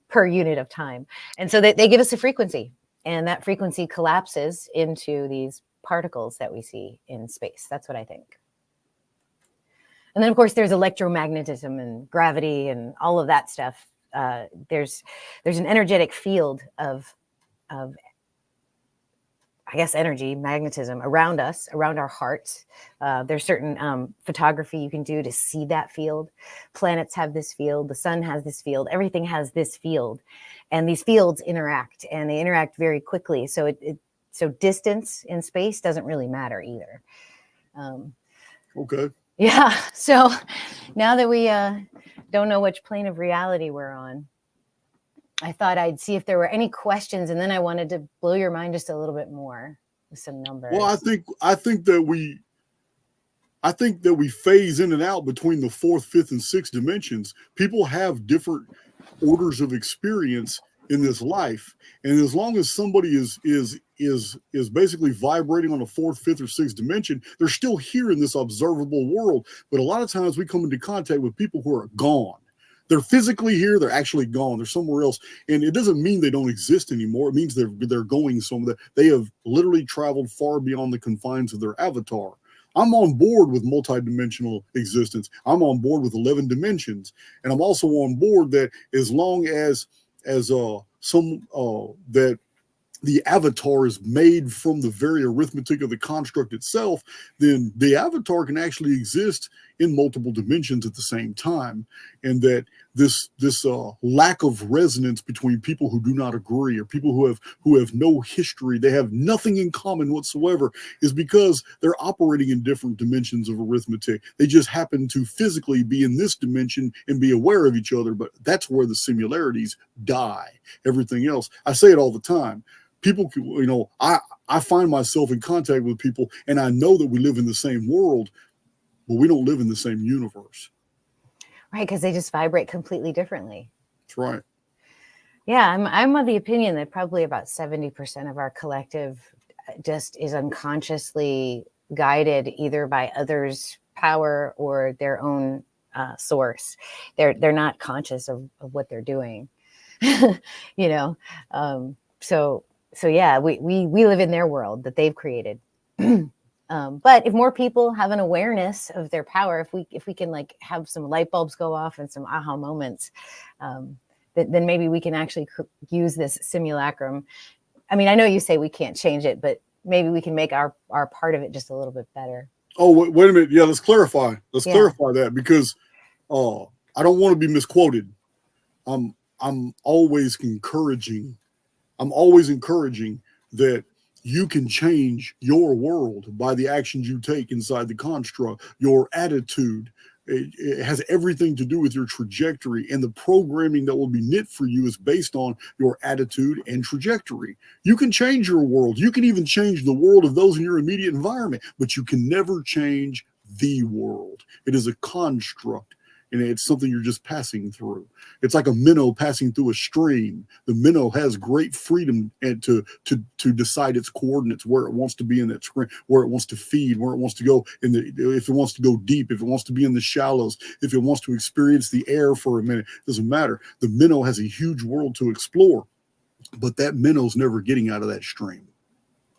per unit of time. And so they give us a frequency, and that frequency collapses into these particles that we see in space. That's what I think. And then, of course, there's electromagnetism and gravity and all of that stuff. There's an energetic field of I guess, energy, magnetism around us, around our hearts. There's certain photography you can do to see that field. Planets have this field. The sun has this field. Everything has this field. And these fields interact, and they interact very quickly. So so distance in space doesn't really matter either. Okay. Yeah. So now that we don't know which plane of reality we're on, I thought I'd see if there were any questions, and then I wanted to blow your mind just a little bit more with some numbers. Well, I think that we phase in and out between the 4th, 5th, and 6th dimensions. People have different orders of experience in this life. And as long as somebody is basically vibrating on a fourth, fifth, or sixth dimension, they're still here in this observable world. But a lot of times we come into contact with people who are gone. They're physically here, they're actually gone, they're somewhere else. And it doesn't mean they don't exist anymore. It means they're going somewhere. They have literally traveled far beyond the confines of their avatar. I'm on board with multidimensional existence. I'm on board with 11 dimensions. And I'm also on board that as long as that the avatar is made from the very arithmetic of the construct itself, then the avatar can actually exist in multiple dimensions at the same time. And that this lack of resonance between people who do not agree, or people who have no history, they have nothing in common whatsoever, is because they're operating in different dimensions of arithmetic. They just happen to physically be in this dimension and be aware of each other, but that's where the similarities die. Everything else, I say it all the time. People, I find myself in contact with people, and I know that we live in the same world, but we don't live in the same universe. Right, because they just vibrate completely differently. That's right. Yeah, I'm of the opinion that probably about 70% of our collective just is unconsciously guided either by others' power or their own source. They're not conscious of what they're doing. So yeah, we live in their world that they've created. But if more people have an awareness of their power, if we can like have some light bulbs go off and some aha moments, then maybe we can actually use this simulacrum. I mean, I know you say we can't change it, but maybe we can make our part of it just a little bit better. Oh, wait a minute. Yeah, let's clarify. Clarify that, because I don't want to be misquoted. I'm always encouraging that you can change your world by the actions you take inside the construct. Your attitude, it has everything to do with your trajectory, and the programming that will be knit for you is based on your attitude and trajectory. You can change your world. You can even change the world of those in your immediate environment, but you can never change the world. It is a construct, and it's something you're just passing through. It's like a minnow passing through a stream. The minnow has great freedom and to decide its coordinates, where it wants to be in that stream, where it wants to feed, where it wants to go, if it wants to go deep, if it wants to be in the shallows, if it wants to experience the air for a minute. Doesn't matter. The minnow has a huge world to explore, but that minnow's never getting out of that stream.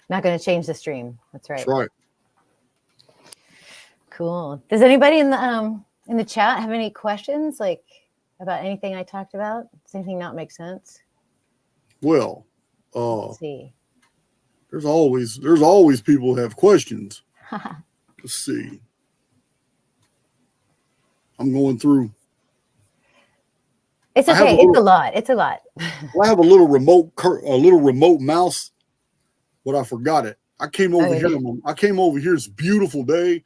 Not going to change the stream. That's right. That's right. Cool. Does anybody in the chat have any questions, like about anything I talked about? Does anything not make sense? Well, let's see. There's always people who have questions. Let's see. I'm going through. It's okay. It's a lot. It's a lot. Well, I have a little remote mouse, but I forgot it. I came over here. It's a beautiful day.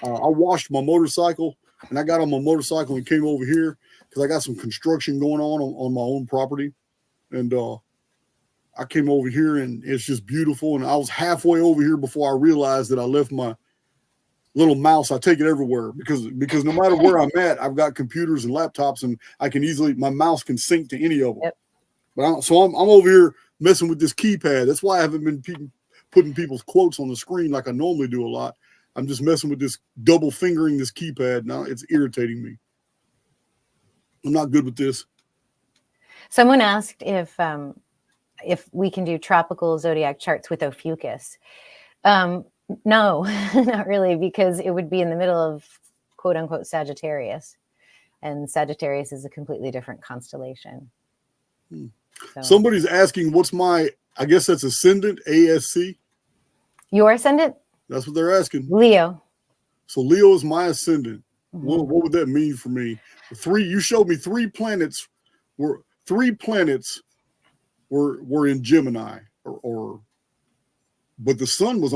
I washed my motorcycle, and I got on my motorcycle and came over here because I got some construction going on my own property. And I came over here, and it's just beautiful. And I was halfway over here before I realized that I left my little mouse. I take it everywhere because no matter where I'm at, I've got computers and laptops, and my mouse can sync to any of them. Yep. But I'm over here messing with this keypad. That's why I haven't been putting people's quotes on the screen like I normally do a lot. I'm just messing with this double fingering this keypad. Now it's irritating me. I'm not good with this. Someone asked if we can do tropical zodiac charts with Ophiuchus. No, not really, because it would be in the middle of quote unquote Sagittarius, and Sagittarius is a completely different constellation. So. Somebody's asking, what's my, I guess that's ascendant, ASC. Your ascendant? That's what they're asking. Leo. So Leo is my ascendant. Mm-hmm. What would that mean for me? You showed me three planets were in Gemini, but the sun was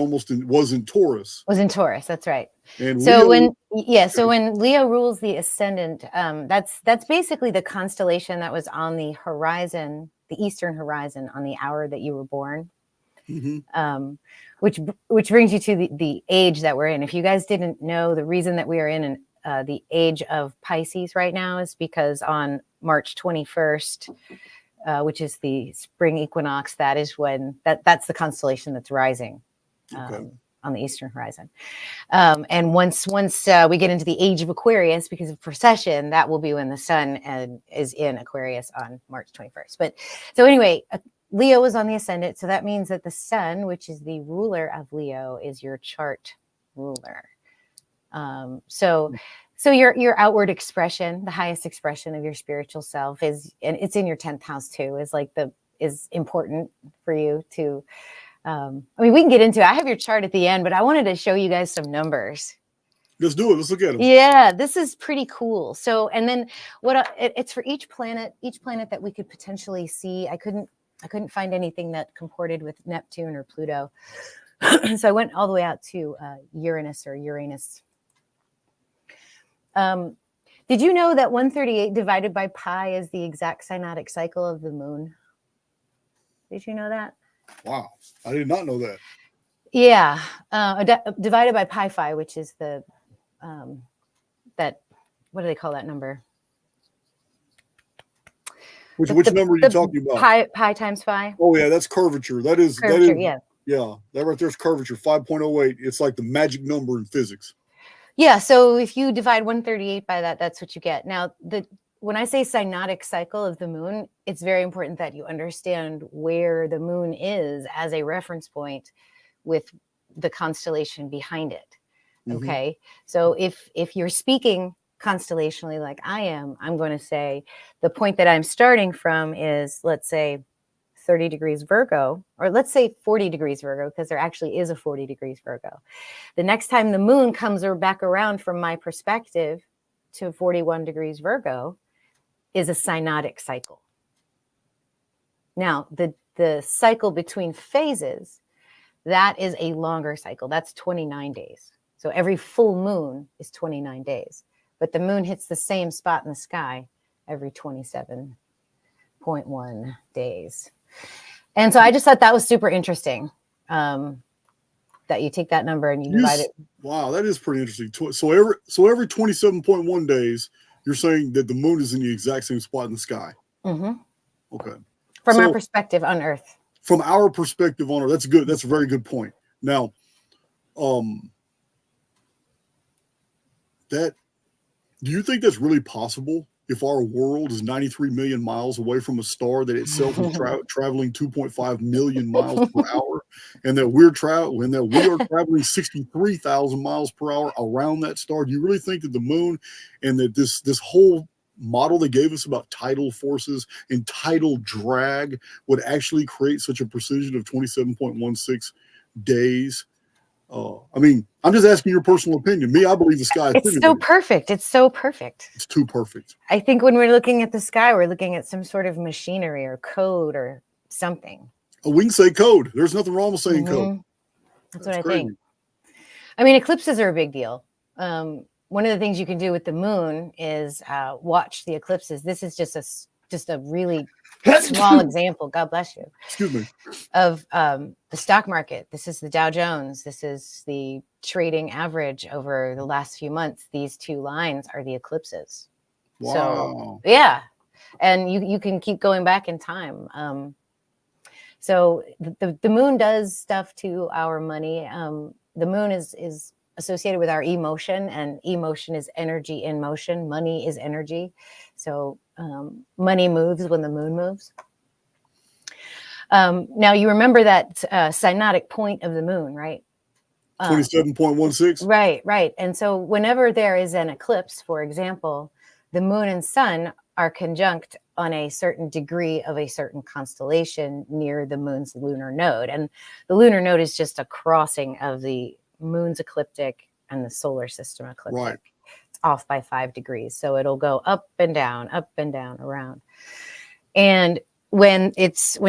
in Taurus. Was in Taurus, that's right. And so when Leo rules the ascendant, that's basically the constellation that was on the horizon, the eastern horizon, on the hour that you were born. Mm-hmm. Which brings you to the age that we're in. If you guys didn't know, the reason that we are in the age of Pisces right now is because on March 21st, which is the spring equinox, that is when that's the constellation that's rising on the eastern horizon. And once we get into the age of Aquarius, because of precession, that will be when the sun is in Aquarius on March 21st. But so anyway, Leo is on the ascendant. So that means that the sun, which is the ruler of Leo, is your chart ruler. So your outward expression, the highest expression of your spiritual self is, and it's in your 10th house too, is important for you to, I mean, we can get into it. I have your chart at the end, but I wanted to show you guys some numbers. Let's do it. Let's look at them. Yeah, this is pretty cool. So, and then it's for each planet that we could potentially see. I couldn't find anything that comported with Neptune or Pluto. So I went all the way out to Uranus. Did you know that 138 divided by pi is the exact synodic cycle of the moon? Did you know that? Wow, I did not know that. Yeah, divided by pi phi, which is the that, what do they call that number? Which number are you talking about? Pi times phi. Oh yeah, that's curvature. That is curvature. Yeah, that right there's curvature. 5.08. It's like the magic number in physics. Yeah, so if you divide 138 by that, that's what you get. Now, when I say synodic cycle of the moon, it's very important that you understand where the moon is as a reference point with the constellation behind it. Okay, so if you're speaking constellationally like I am, I'm going to say the point that I'm starting from is, let's say, 30 degrees Virgo, or let's say 40 degrees Virgo, because there actually is a 40 degrees Virgo. The next time the moon comes back around from my perspective to 41 degrees Virgo is a synodic cycle. Now, the cycle between phases, that is a longer cycle. That's 29 days. So every full moon is 29 days. But the moon hits the same spot in the sky every 27.1 days. And so I just thought that was super interesting, that you take that number and you divide it. Wow, that is pretty interesting. So every 27.1 days, you're saying that the moon is in the exact same spot in the sky. Mm-hmm. Okay. From our perspective on Earth. From our perspective on Earth, that's good. That's a very good point. Now, do you think that's really possible? If our world is 93 million miles away from a star that itself is traveling 2.5 million miles per hour, and that we are traveling 63,000 miles per hour around that star, do you really think that the moon and that this whole model they gave us about tidal forces and tidal drag would actually create such a precision of 27.16 days? I mean, I'm just asking your personal opinion. Me, I believe the sky is It's so perfect. It's so perfect. It's too perfect. I think when we're looking at the sky, we're looking at some sort of machinery or code or something. We can say code. There's nothing wrong with saying code. That's what I think. I mean, eclipses are a big deal. One of the things you can do with the moon is watch the eclipses. This is just a really small example, God bless you. Excuse me. Of the stock market. This is the Dow Jones. This is the trading average over the last few months. These two lines are the eclipses. Wow. So, yeah. And you can keep going back in time. So the moon does stuff to our money. The moon is associated with our emotion, and emotion is energy in motion. Money is energy. So money moves when the moon moves. Now you remember that synodic point of the moon, right? 27.16. Right. And so whenever there is an eclipse, for example, the moon and sun are conjunct on a certain degree of a certain constellation near the moon's lunar node. And the lunar node is just a crossing of the moon's ecliptic and the solar system ecliptic. Right. It's off by 5 degrees. So it'll go up and down, around. And when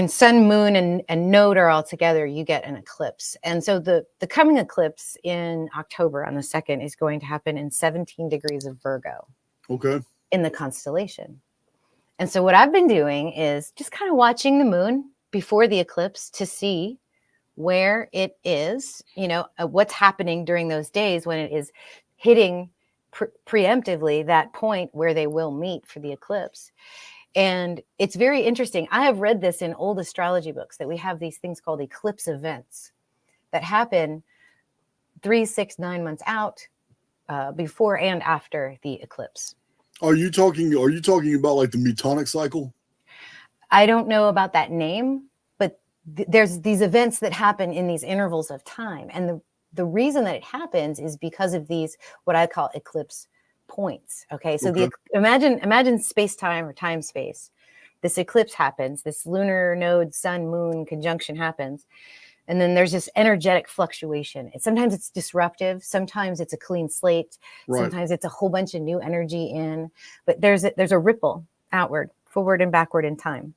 sun, moon, and node are all together, you get an eclipse. And so the coming eclipse in October on the 2nd is going to happen in 17 degrees of Virgo. Okay. In the constellation. And so what I've been doing is just kind of watching the moon before the eclipse to see where it is, what's happening during those days when it is hitting preemptively that point where they will meet for the eclipse. And it's very interesting. I have read this in old astrology books that we have these things called eclipse events that happen 3, 6, 9 months out, before and after the eclipse. Are you talking about like the Metonic cycle? I don't know about that name, but there's these events that happen in these intervals of time. And the reason that it happens is because of these, what I call eclipse points. Okay. So imagine space-time or time-space. This eclipse happens, this lunar node, sun, moon conjunction happens. And then there's this energetic fluctuation. Sometimes it's disruptive. Sometimes it's a clean slate. Right. Sometimes it's a whole bunch of new energy in. But there's a ripple outward, forward and backward in time.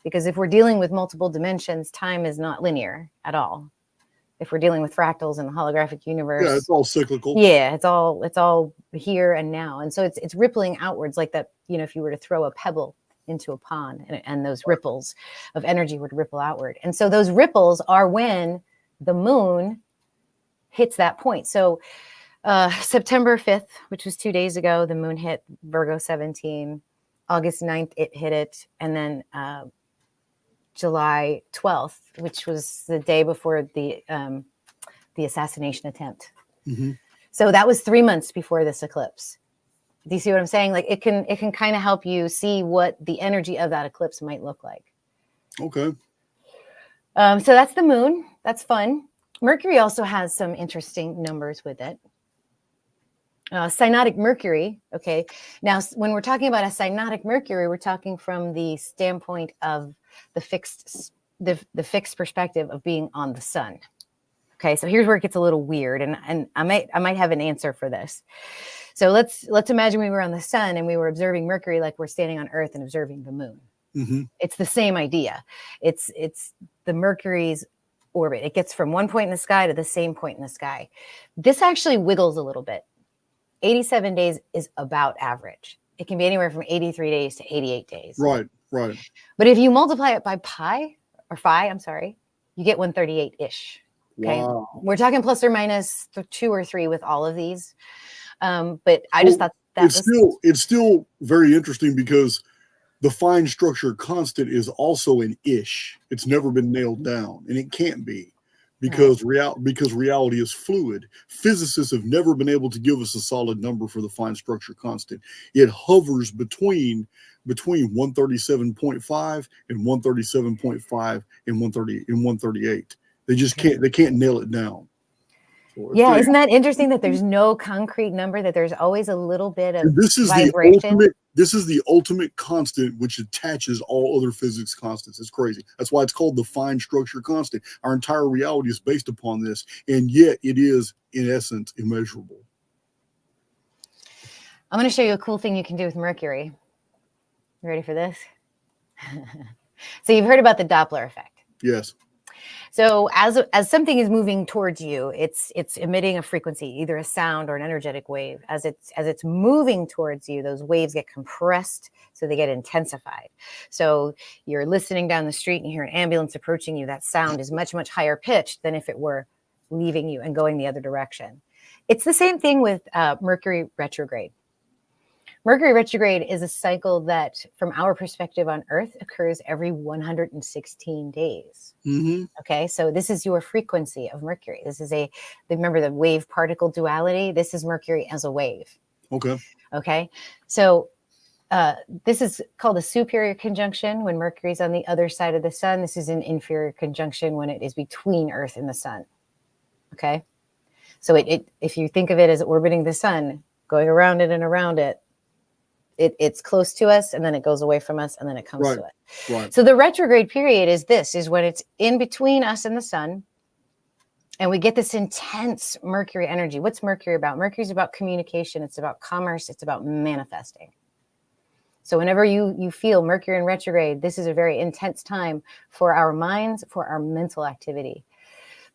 Because if we're dealing with multiple dimensions, time is not linear at all. If we're dealing with fractals in the holographic universe, yeah, it's all cyclical. Yeah, it's all here and now, and so it's rippling outwards like that. You know, if you were to throw a pebble into a pond, and those ripples of energy would ripple outward, and so those ripples are when the moon hits that point. So September 5th, which was 2 days ago, the moon hit Virgo 17. August 9th, it hit it, and then July 12th, which was the day before the assassination attempt. Mm-hmm. So that was 3 months before this eclipse. Do you see what I'm saying? Like it can kind of help you see what the energy of that eclipse might look like. Okay. So that's the moon. That's fun. Mercury also has some interesting numbers with it. Synodic Mercury. Okay. Now, when we're talking about a synodic Mercury, we're talking from the standpoint of the fixed perspective of being on the sun. Okay, so here's where it gets a little weird, and I might have an answer for this. So let's imagine we were on the sun and we were observing Mercury like we're standing on Earth and observing the moon. Mm-hmm. It's the same idea. It's the Mercury's orbit. It gets from one point in the sky to the same point in the sky. This actually wiggles a little bit. 87 days is about average. It can be anywhere from 83 days to 88 days. Right. But if you multiply it by phi, you get 138-ish. Okay. Wow. We're talking plus or minus 2 or 3 with all of these. But I just thought that it's still very interesting because the fine structure constant is also an ish. It's never been nailed down, and it can't be because reality is fluid. Physicists have never been able to give us a solid number for the fine structure constant. It hovers between 137.5 and 137.5 and 138. They just can't nail it down. So isn't that interesting that there's no concrete number, that there's always a little bit of vibration? This is the ultimate constant which attaches all other physics constants. It's crazy. That's why it's called the fine structure constant. Our entire reality is based upon this, and yet it is, in essence, immeasurable. I'm going to show you a cool thing you can do with Mercury. You ready for this? So you've heard about the Doppler effect. Yes. So as something is moving towards you, it's emitting a frequency, either a sound or an energetic wave. As it's moving towards you, those waves get compressed, so they get intensified. So you're listening down the street and you hear an ambulance approaching you. That sound is much, much higher pitched than if it were leaving you and going the other direction. It's the same thing with Mercury retrograde. Mercury retrograde is a cycle that, from our perspective on Earth, occurs every 116 days. Mm-hmm. Okay, so this is your frequency of Mercury. This is remember the wave particle duality? This is Mercury as a wave. Okay, so this is called a superior conjunction when Mercury's on the other side of the sun. This is an inferior conjunction when it is between Earth and the sun. Okay, so if you think of it as orbiting the sun, going around it and around it, it's close to us, and then it goes away from us, and then it comes to it. Right. So the retrograde period is when it's in between us and the sun, and we get this intense Mercury energy. What's Mercury about? Mercury's about communication. It's about commerce. It's about manifesting. So whenever you feel Mercury in retrograde, this is a very intense time for our minds, for our mental activity.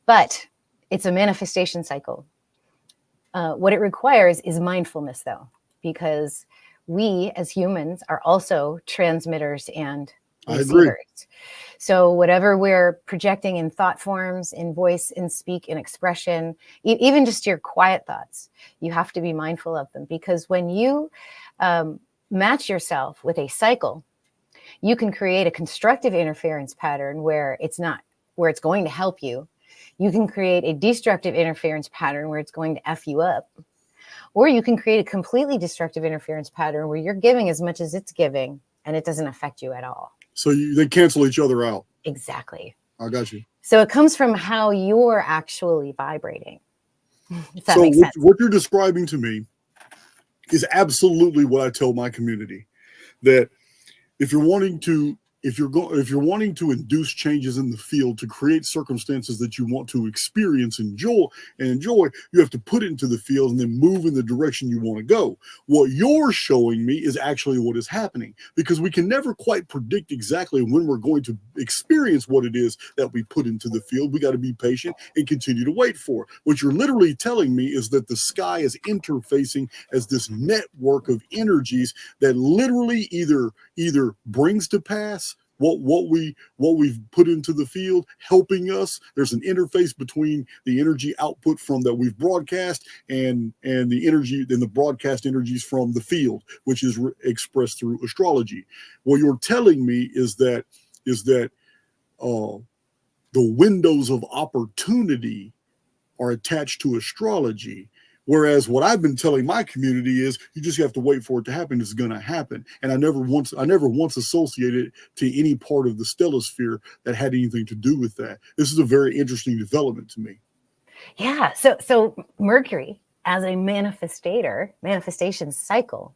But it's a manifestation cycle. What it requires is mindfulness, though, because we as humans are also transmitters and I agree. receivers. So whatever we're projecting in thought forms, in voice, in speak, in expression, even just your quiet thoughts, you have to be mindful of them, because when you match yourself with a cycle, you can create a constructive interference pattern where it's going to help you. You can create a destructive interference pattern where it's going to F you up. Or you can create a completely destructive interference pattern where you're giving as much as it's giving and it doesn't affect you at all. So they cancel each other out. Exactly. I got you. So it comes from how you're actually vibrating. If that So makes sense. what you're describing to me is absolutely what I tell my community, that if you're wanting to induce changes in the field to create circumstances that you want to experience, enjoy, you have to put it into the field and then move in the direction you want to go. What you're showing me is actually what is happening, because we can never quite predict exactly when we're going to experience what it is that we put into the field. We got to be patient and continue to wait for it. What you're literally telling me is that the sky is interfacing as this network of energies that literally either brings to pass what we've put into the field, helping us. There's an interface between the energy output from that we've broadcast and the energy, and the broadcast energies from the field, which is expressed through astrology. What you're telling me is that the windows of opportunity are attached to astrology. Whereas what I've been telling my community is you just have to wait for it to happen. It's going to happen. And I never once associated it to any part of the stellosphere that had anything to do with that. This is a very interesting development to me. Yeah. So Mercury as a manifestation cycle,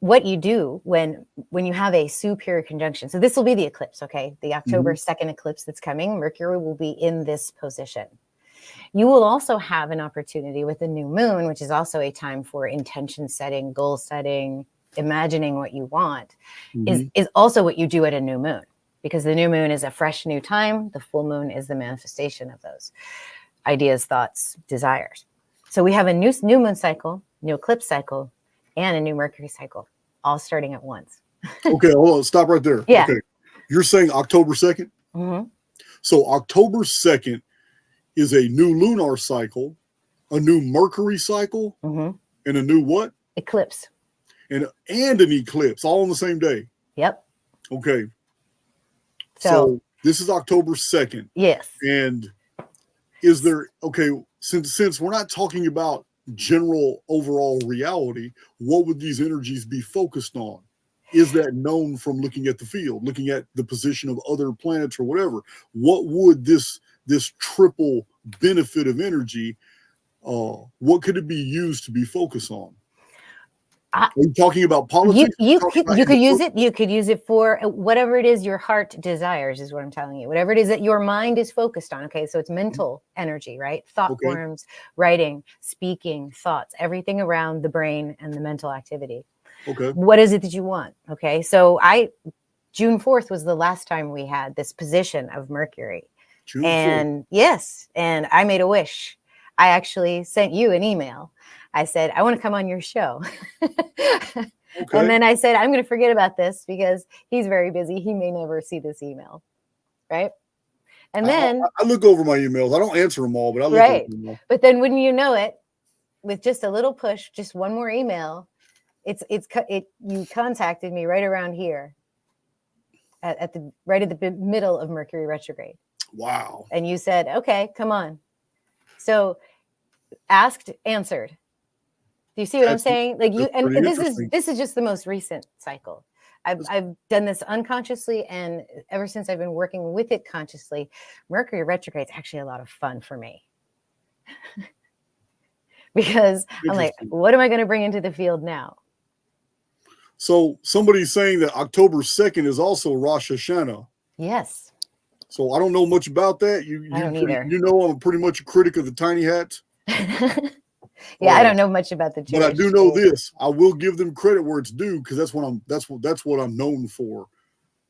what you do when you have a superior conjunction. So this will be the eclipse, okay? The October 2nd eclipse that's coming. Mercury will be in this position. You will also have an opportunity with the new moon, which is also a time for intention setting, goal setting, imagining what you want, is also what you do at a new moon, because the new moon is a fresh new time. The full moon is the manifestation of those ideas, thoughts, desires. So we have a new moon cycle, new eclipse cycle, and a new Mercury cycle, all starting at once. Okay, hold on, stop right there. Yeah. Okay, you're saying October 2nd? Mm-hmm. So October 2nd is a new lunar cycle, a new Mercury cycle, and a new what? Eclipse. And an eclipse, all on the same day. Yep. Okay. So this is October 2nd. Yes. And is there, okay, since we're not talking about general overall reality, what would these energies be focused on? Is that known from looking at the field, looking at the position of other planets or whatever? What would this triple benefit of energy, what could it be used to be focused on? Are you talking about politics? You could use it. You could use it for whatever it is your heart desires, is what I'm telling you. Whatever it is that your mind is focused on. Okay, so it's mental energy, right? Thought forms, writing, speaking, thoughts, everything around the brain and the mental activity. Okay. What is it that you want? Okay, so June 4th was the last time we had this position of Mercury. June 4th. And yes, and I made a wish. I actually sent you an email. I said, I want to come on your show. Okay. And then I said, I'm going to forget about this because he's very busy. He may never see this email. Right. And then I look over my emails. I don't answer them all, but I look over them all. But then wouldn't you know it, with just a little push, just one more email, you contacted me right around here at the middle of Mercury retrograde. Wow. And you said, okay, come on. So asked, answered. Do you see what I'm saying? Like you, and this is just the most recent cycle. I've done this unconsciously, and ever since I've been working with it consciously, Mercury retrograde is actually a lot of fun for me. Because I'm like, what am I going to bring into the field now? So somebody's saying that October 2nd is also Rosh Hashanah. Yes. So I don't know much about that. I don't either. You know, I'm pretty much a critic of the tiny hats. Yeah, I don't know much about the Jewish. But I do know this. I will give them credit where it's due, because that's what I'm known for.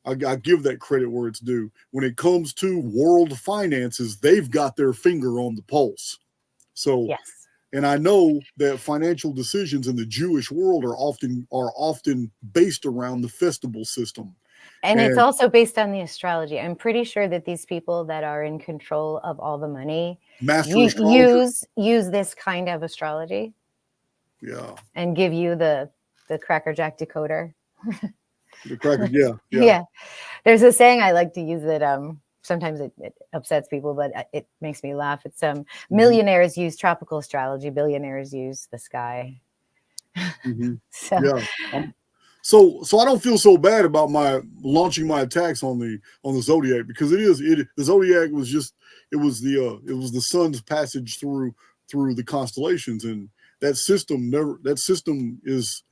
I give that credit where it's due. When it comes to world finances, they've got their finger on the pulse. So yes. And I know that financial decisions in the Jewish world are often based around the festival system. And it's also based on the astrology. I'm pretty sure that these people that are in control of all the money use this kind of astrology. Yeah. And give you the crackerjack decoder. The cracker, yeah. Yeah. There's a saying I like to use that sometimes it upsets people, but it makes me laugh. It's millionaires use tropical astrology, billionaires use the sky. So yeah. So I don't feel so bad about my launching my attacks on the zodiac, because the zodiac was just it was the sun's passage through the constellations, and that system it's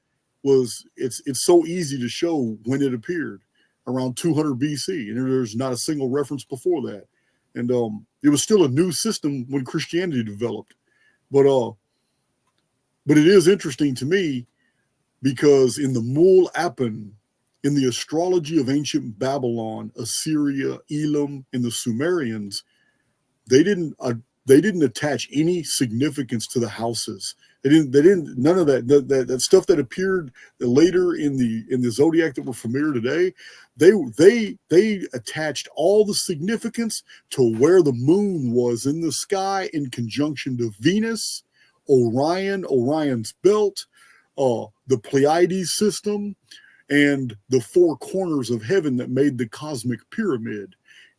so easy to show when it appeared around 200 BC, and there's not a single reference before that, and it was still a new system when Christianity developed, but it is interesting to me, because in the Mul Apen, in the astrology of ancient Babylon, Assyria, Elam, and the Sumerians, they didn't attach any significance to the houses. They didn't none of that stuff that appeared later in the zodiac that we're familiar today. They attached all the significance to where the moon was in the sky in conjunction to Venus, Orion's belt, the Pleiades system, and the four corners of heaven that made the cosmic pyramid.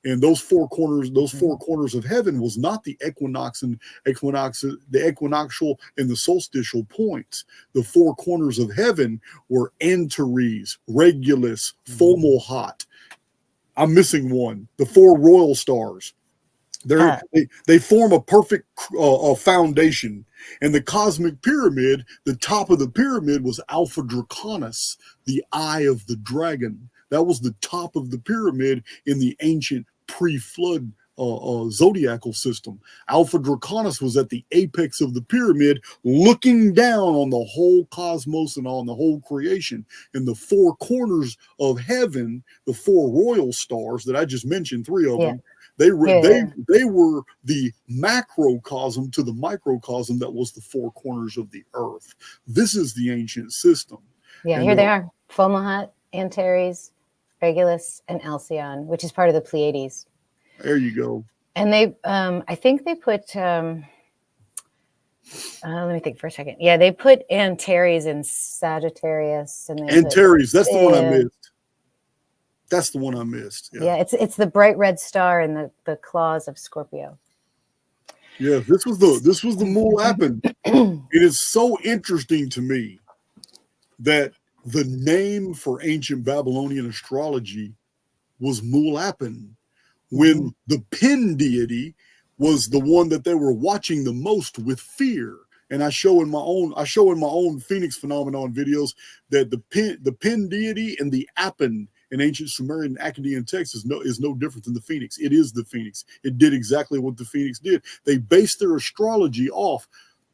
And those four corners of heaven was not the equinoxial and the solstitial points. The four corners of heaven were Antares, Regulus, Fomalhaut. I'm missing one. The four royal stars. They form a perfect foundation. And the cosmic pyramid, the top of the pyramid was Alpha Draconis, the eye of the dragon. That was the top of the pyramid in the ancient pre-flood zodiacal system. Alpha Draconis was at the apex of the pyramid, looking down on the whole cosmos and on the whole creation. And the four corners of heaven, the four royal stars that I just mentioned, three of them, they were the macrocosm to the microcosm that was the four corners of the earth. This is the ancient system. Yeah, and here they are: Fomalhaut, Antares, Regulus, and Alcyone, which is part of the Pleiades. There you go. And they, I think they put. Let me think for a second. Yeah, they put Antares in Sagittarius, and Antares. That's the one I missed. That's the one I missed. Yeah, it's the bright red star in the claws of Scorpio. Yeah, this was the Mul Apen. It is so interesting to me that the name for ancient Babylonian astrology was Mul Apen, when the Pin deity was the one that they were watching the most with fear. And I show in my own Phoenix phenomenon videos that the Pin deity and the Apen in ancient Sumerian Akkadian text is no different than the Phoenix. It is the Phoenix. It did exactly what the Phoenix did. They based their astrology off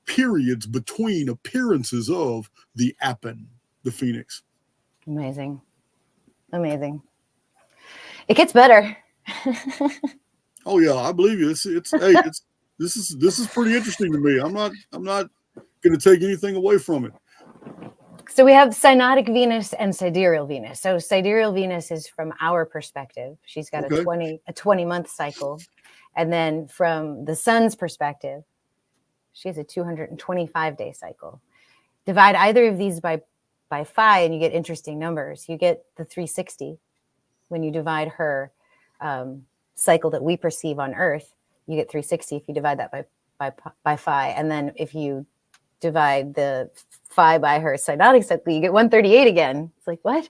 periods between appearances of the Apen, the Phoenix. Amazing. It gets better. Oh yeah, I believe you. This is pretty interesting to me. I'm not going to take anything away from it. So we have Synodic Venus and Sidereal Venus. So Sidereal Venus is from our perspective. She's got a 20-month cycle. And then from the sun's perspective, she has a 225-day cycle. Divide either of these by phi and you get interesting numbers. You get the 360 when you divide her cycle that we perceive on Earth. You get 360 if you divide that by phi. And then if you divide the phi by her synodic cycle, you get 138 again. It's like, what?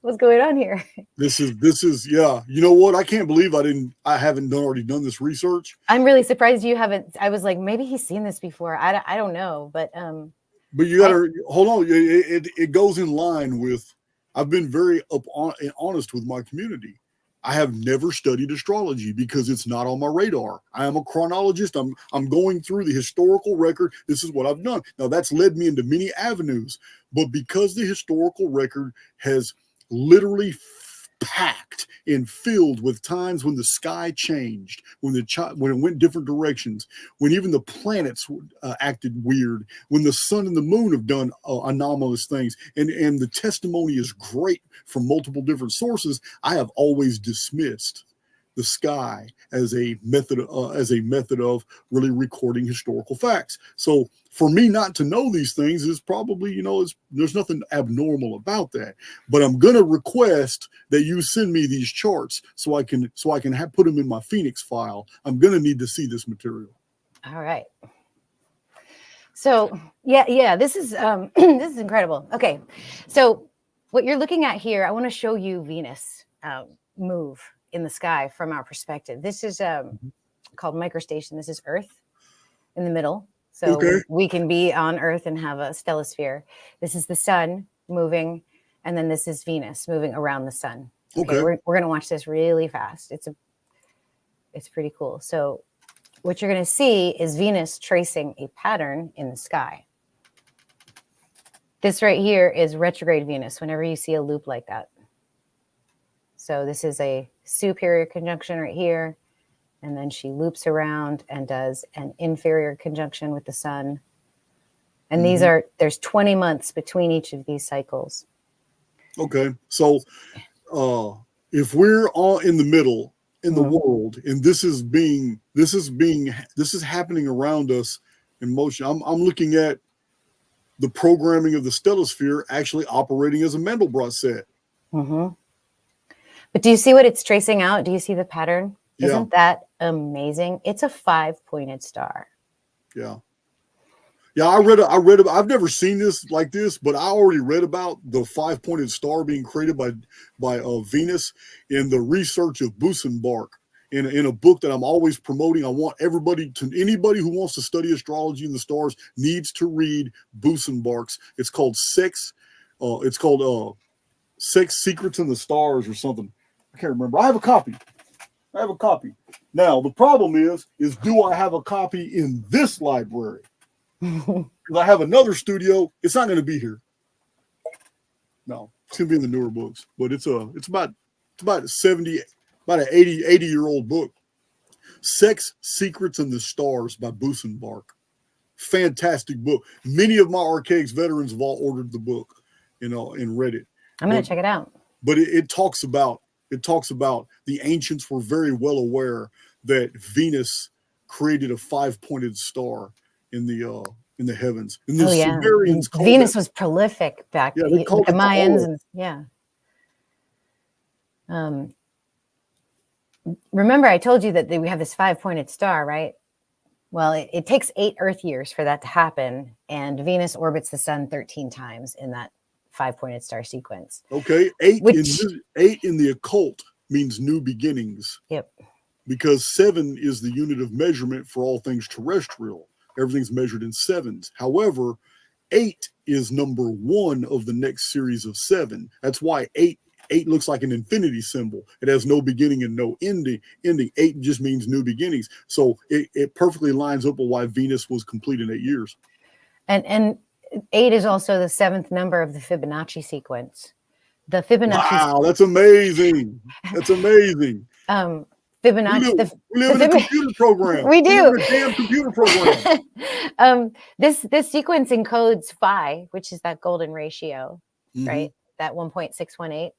What's going on here? This is yeah. You know what? I can't believe I haven't already done this research. I'm really surprised you haven't. I was like, maybe he's seen this before. I don't know, but you gotta hold on. It goes in line with. I've been very honest with my community. I have never studied astrology because it's not on my radar. I am a chronologist. I'm going through the historical record. This is what I've done. Now that's led me into many avenues, but because the historical record has literally packed and filled with times when the sky changed, when it went different directions, when even the planets acted weird, when the sun and the moon have done anomalous things, and the testimony is great from multiple different sources, I have always dismissed the sky as a method of really recording historical facts. So for me not to know these things is probably, there's nothing abnormal about that. But I'm going to request that you send me these charts so I can put them in my Phoenix file. I'm going to need to see this material. All right. So yeah, this is this is incredible. Okay, so what you're looking at here, I want to show you Venus move in the sky from our perspective. This is called microstation. This is Earth in the middle. So we can be on Earth and have a stellosphere. This is the sun moving, and then this is Venus moving around the sun. Okay. We're going to watch this really fast. It's pretty cool. So what you're going to see is Venus tracing a pattern in the sky. This right here is retrograde Venus, whenever you see a loop like that. So this is a superior conjunction right here. And then she loops around and does an inferior conjunction with the sun. And there's 20 months between each of these cycles. Okay. So if we're all in the middle in the world, and this is happening around us in motion, I'm looking at the programming of the stellosphere actually operating as a Mandelbrot set. But do you see what it's tracing out? Do you see the pattern? Yeah. Isn't that amazing? It's a 5-pointed star. Yeah. Yeah, I read about, I've never seen this like this, but I already read about the 5-pointed star being created by Venus in the research of Busenbark in a book that I'm always promoting. I want anybody who wants to study astrology and the stars needs to read Busenbark's. It's called Sex Secrets in the Stars or something. I can't remember. I have a copy. Now, the problem is do I have a copy in this library? Because I have another studio. It's not going to be here. No, it's going to be in the newer books. But it's about an 80-year-old book. Sex Secrets in the Stars by Busenbark. Fantastic book. Many of my Archaix veterans have all ordered the book, and read it. I'm going to check it out. But it talks about the ancients were very well aware that Venus created a 5-pointed star in the heavens. And the Sumerians called Venus was prolific back then. The Mayans remember I told you that we have this 5-pointed star, right? Well, it takes 8 Earth years for that to happen, and Venus orbits the sun 13 times in that 5-pointed star sequence. Okay, 8 in the occult means new beginnings. Yep. Because 7 is the unit of measurement for all things terrestrial. Everything's measured in 7s. However, 8 is number 1 of the next series of 7. That's why 8 looks like an infinity symbol. It has no beginning and no ending. 8 just means new beginnings. So it perfectly lines up with why Venus was complete in 8 years. And 8 is also the 7th number of the Fibonacci sequence. The Fibonacci. Wow, that's amazing. That's amazing. Fibonacci. We live in a computer program. We do. We live in a damn computer program. This sequence encodes phi, which is that golden ratio, right? That 1.618.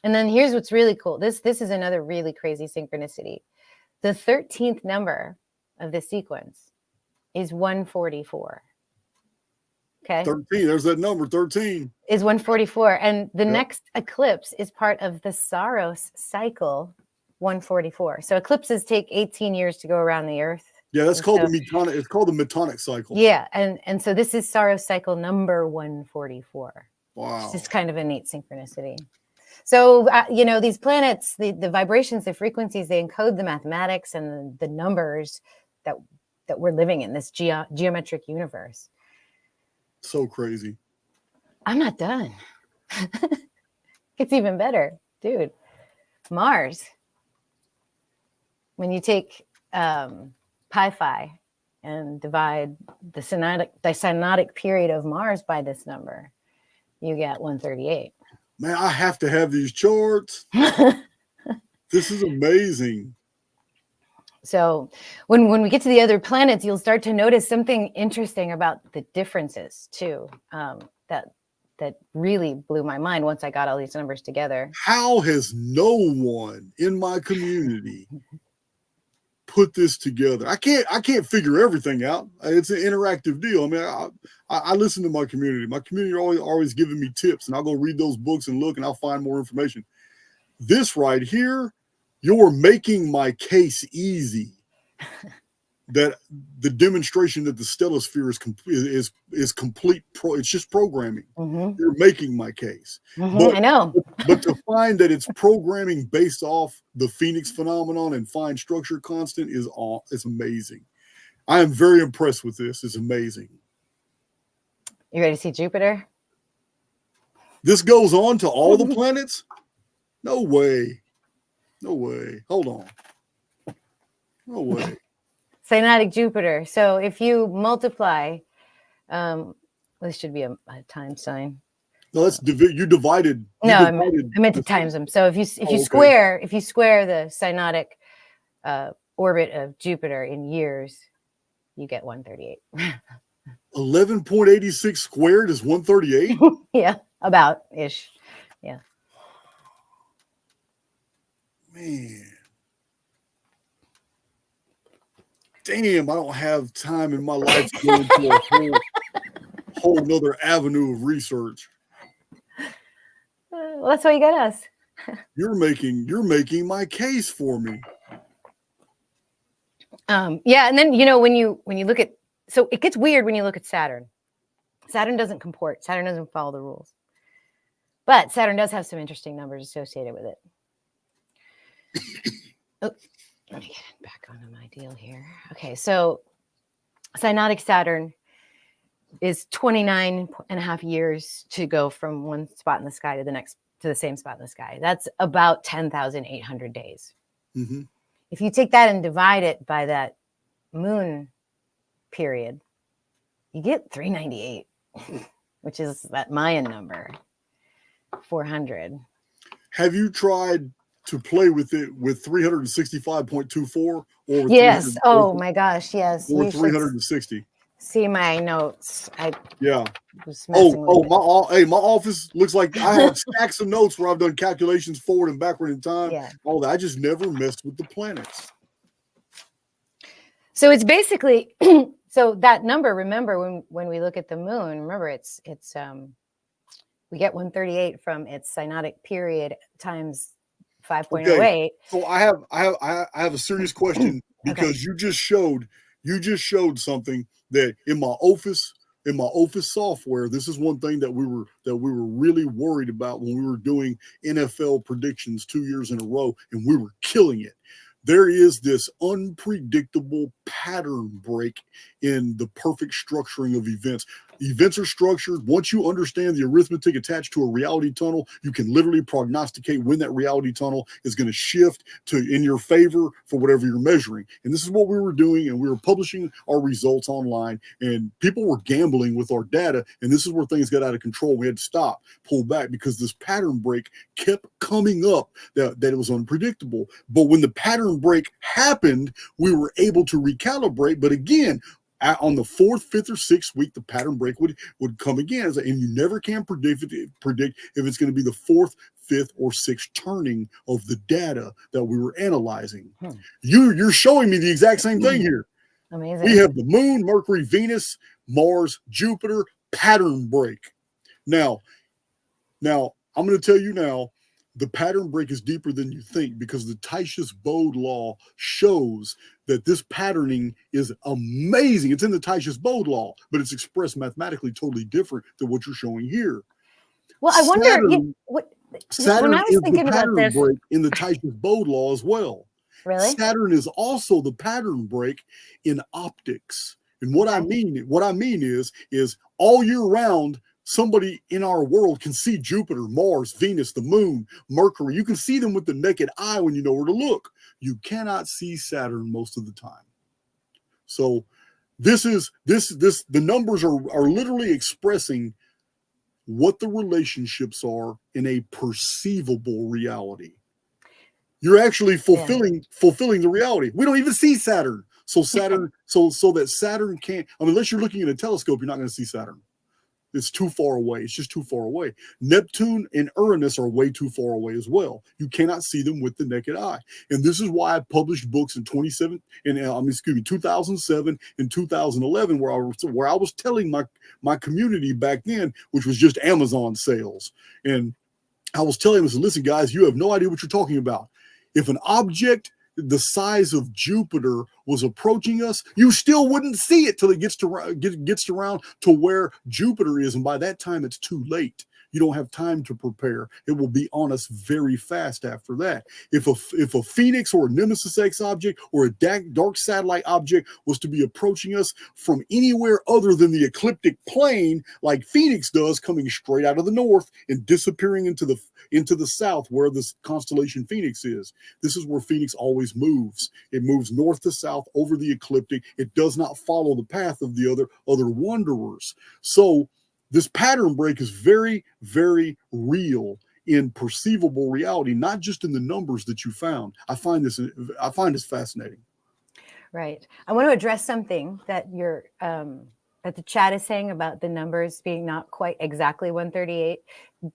And then here's what's really cool. This is another really crazy synchronicity. The 13th number of the sequence is 144. Okay. 13. There's that number. 13 is 144, and the next eclipse is part of the Saros cycle. 144. So eclipses take 18 years to go around the Earth. Yeah, that's called the Metonic. It's called the Metonic cycle. Yeah, and so this is Saros cycle number 144. Wow, it's kind of a neat synchronicity. So these planets, the vibrations, the frequencies, they encode the mathematics and the numbers that we're living in this geometric universe. So crazy. I'm not done. It's even better, dude. Mars. When you take pi phi and divide the synodic period of Mars by this number, you get 138. Man, I have to have these charts. This is amazing. So when we get to the other planets, you'll start to notice something interesting about the differences too. That really blew my mind once I got all these numbers together. How has no one in my community put this together? I can't figure everything out. It's an interactive deal. I mean, I listen to my community. My community are always giving me tips, and I'll go read those books and look, and I'll find more information. This right here, you're making my case easy. That the demonstration that the stellosphere is complete. It's just programming. Mm-hmm. You're making my case. Mm-hmm, But, I know. but to find that it's programming based off the Phoenix phenomenon and fine structure constant it's amazing. I am very impressed with this. It's amazing. You ready to see Jupiter? This goes on to all the planets? No way. No way. Hold on. No way. Cynatic Jupiter. So if you multiply, this should be a time sign. No, that's you divided. No, I meant to times them. So if you square the cynatic orbit of Jupiter in years, you get 138. 11.86 squared is 138. Yeah, about ish. Yeah. Man. Damn, I don't have time in my life to go into a whole nother avenue of research. Well, that's why you got us. You're making my case for me. Yeah, and then when you look at, so it gets weird when you look at Saturn. Saturn doesn't comport. Saturn doesn't follow the rules. But Saturn does have some interesting numbers associated with it. Oh, let me get back onto my deal here. Okay, so cynatic Saturn is 29 and a half years to go from one spot in the sky to the next, to the same spot in the sky. That's about 10,800 days. Mm-hmm. If you take that and divide it by that moon period, you get 398, which is that Mayan number, 400. Have you tried to play with it with 365.24 or with yes? Oh my gosh, yes. Or 360. See my notes. Yeah. My office looks like I have stacks of notes where I've done calculations forward and backward in time. Yeah. All that. I just never messed with the planets. So it's basically so that number. Remember when we look at the moon. Remember it's we get 138 from its cynatic period times 5.08. Okay. So I have a serious question because okay. you just showed something that in my Ophiuchus software, this is one thing that we were really worried about when we were doing NFL predictions 2 years in a row, and we were killing it. There is this unpredictable pattern break in the perfect structuring of events. Events are structured. Once you understand the arithmetic attached to a reality tunnel, you can literally prognosticate when that reality tunnel is going to shift to in your favor for whatever you're measuring. And this is what we were doing, and we were publishing our results online, and people were gambling with our data, and this is where things got out of control. We had to stop, pull back, because this pattern break kept coming up that it was unpredictable. But when the pattern break happened, we were able to recalibrate. But again, on the 4th, 5th, or 6th week, the pattern break would come again. And you never can predict if it's going to be the 4th, 5th, or 6th turning of the data that we were analyzing. You're showing me the exact same thing here. Amazing. We have the moon, Mercury, Venus, Mars, Jupiter, pattern break. Now, I'm going to tell you now, the pattern break is deeper than you think, because the Titius-Bode law shows that this patterning is amazing. It's in the Titius-Bode law, but it's expressed mathematically totally different than what you're showing here. Well, I wonder Saturn when I was thinking about this break in the Titius-Bode law as well. Really? Saturn is also the pattern break in optics. And what I mean is all year round, somebody in our world can see Jupiter, Mars, Venus, the moon, Mercury. You can see them with the naked eye when you know where to look. You cannot see Saturn most of the time. So the numbers are literally expressing what the relationships are in a perceivable reality. You're actually fulfilling the reality. We don't even see Saturn. So Saturn, so that Saturn can't, unless you're looking at a telescope, you're not going to see Saturn. It's too far away. It's just too far away. Neptune and Uranus are way too far away as well. You cannot see them with the naked eye. And this is why I published books in 2007 and 2011, where I was telling my community back then, which was just Amazon sales. And I was telling them, listen, guys, you have no idea what you're talking about. If an object the size of Jupiter was approaching us, you still wouldn't see it till it gets around to where Jupiter is. And by that time, it's too late. You don't have time to prepare. It will be on us very fast after that. If a Phoenix or a Nemesis X object or a dark satellite object was to be approaching us from anywhere other than the ecliptic plane, like Phoenix does, coming straight out of the north and disappearing into the south where this constellation Phoenix is. This is where Phoenix always moves. It moves north to south over the ecliptic. It does not follow the path of the other wanderers. So this pattern break is very, very real in perceivable reality, not just in the numbers that you found. I find this fascinating. Right. I want to address something that that the chat is saying about the numbers being not quite exactly 138.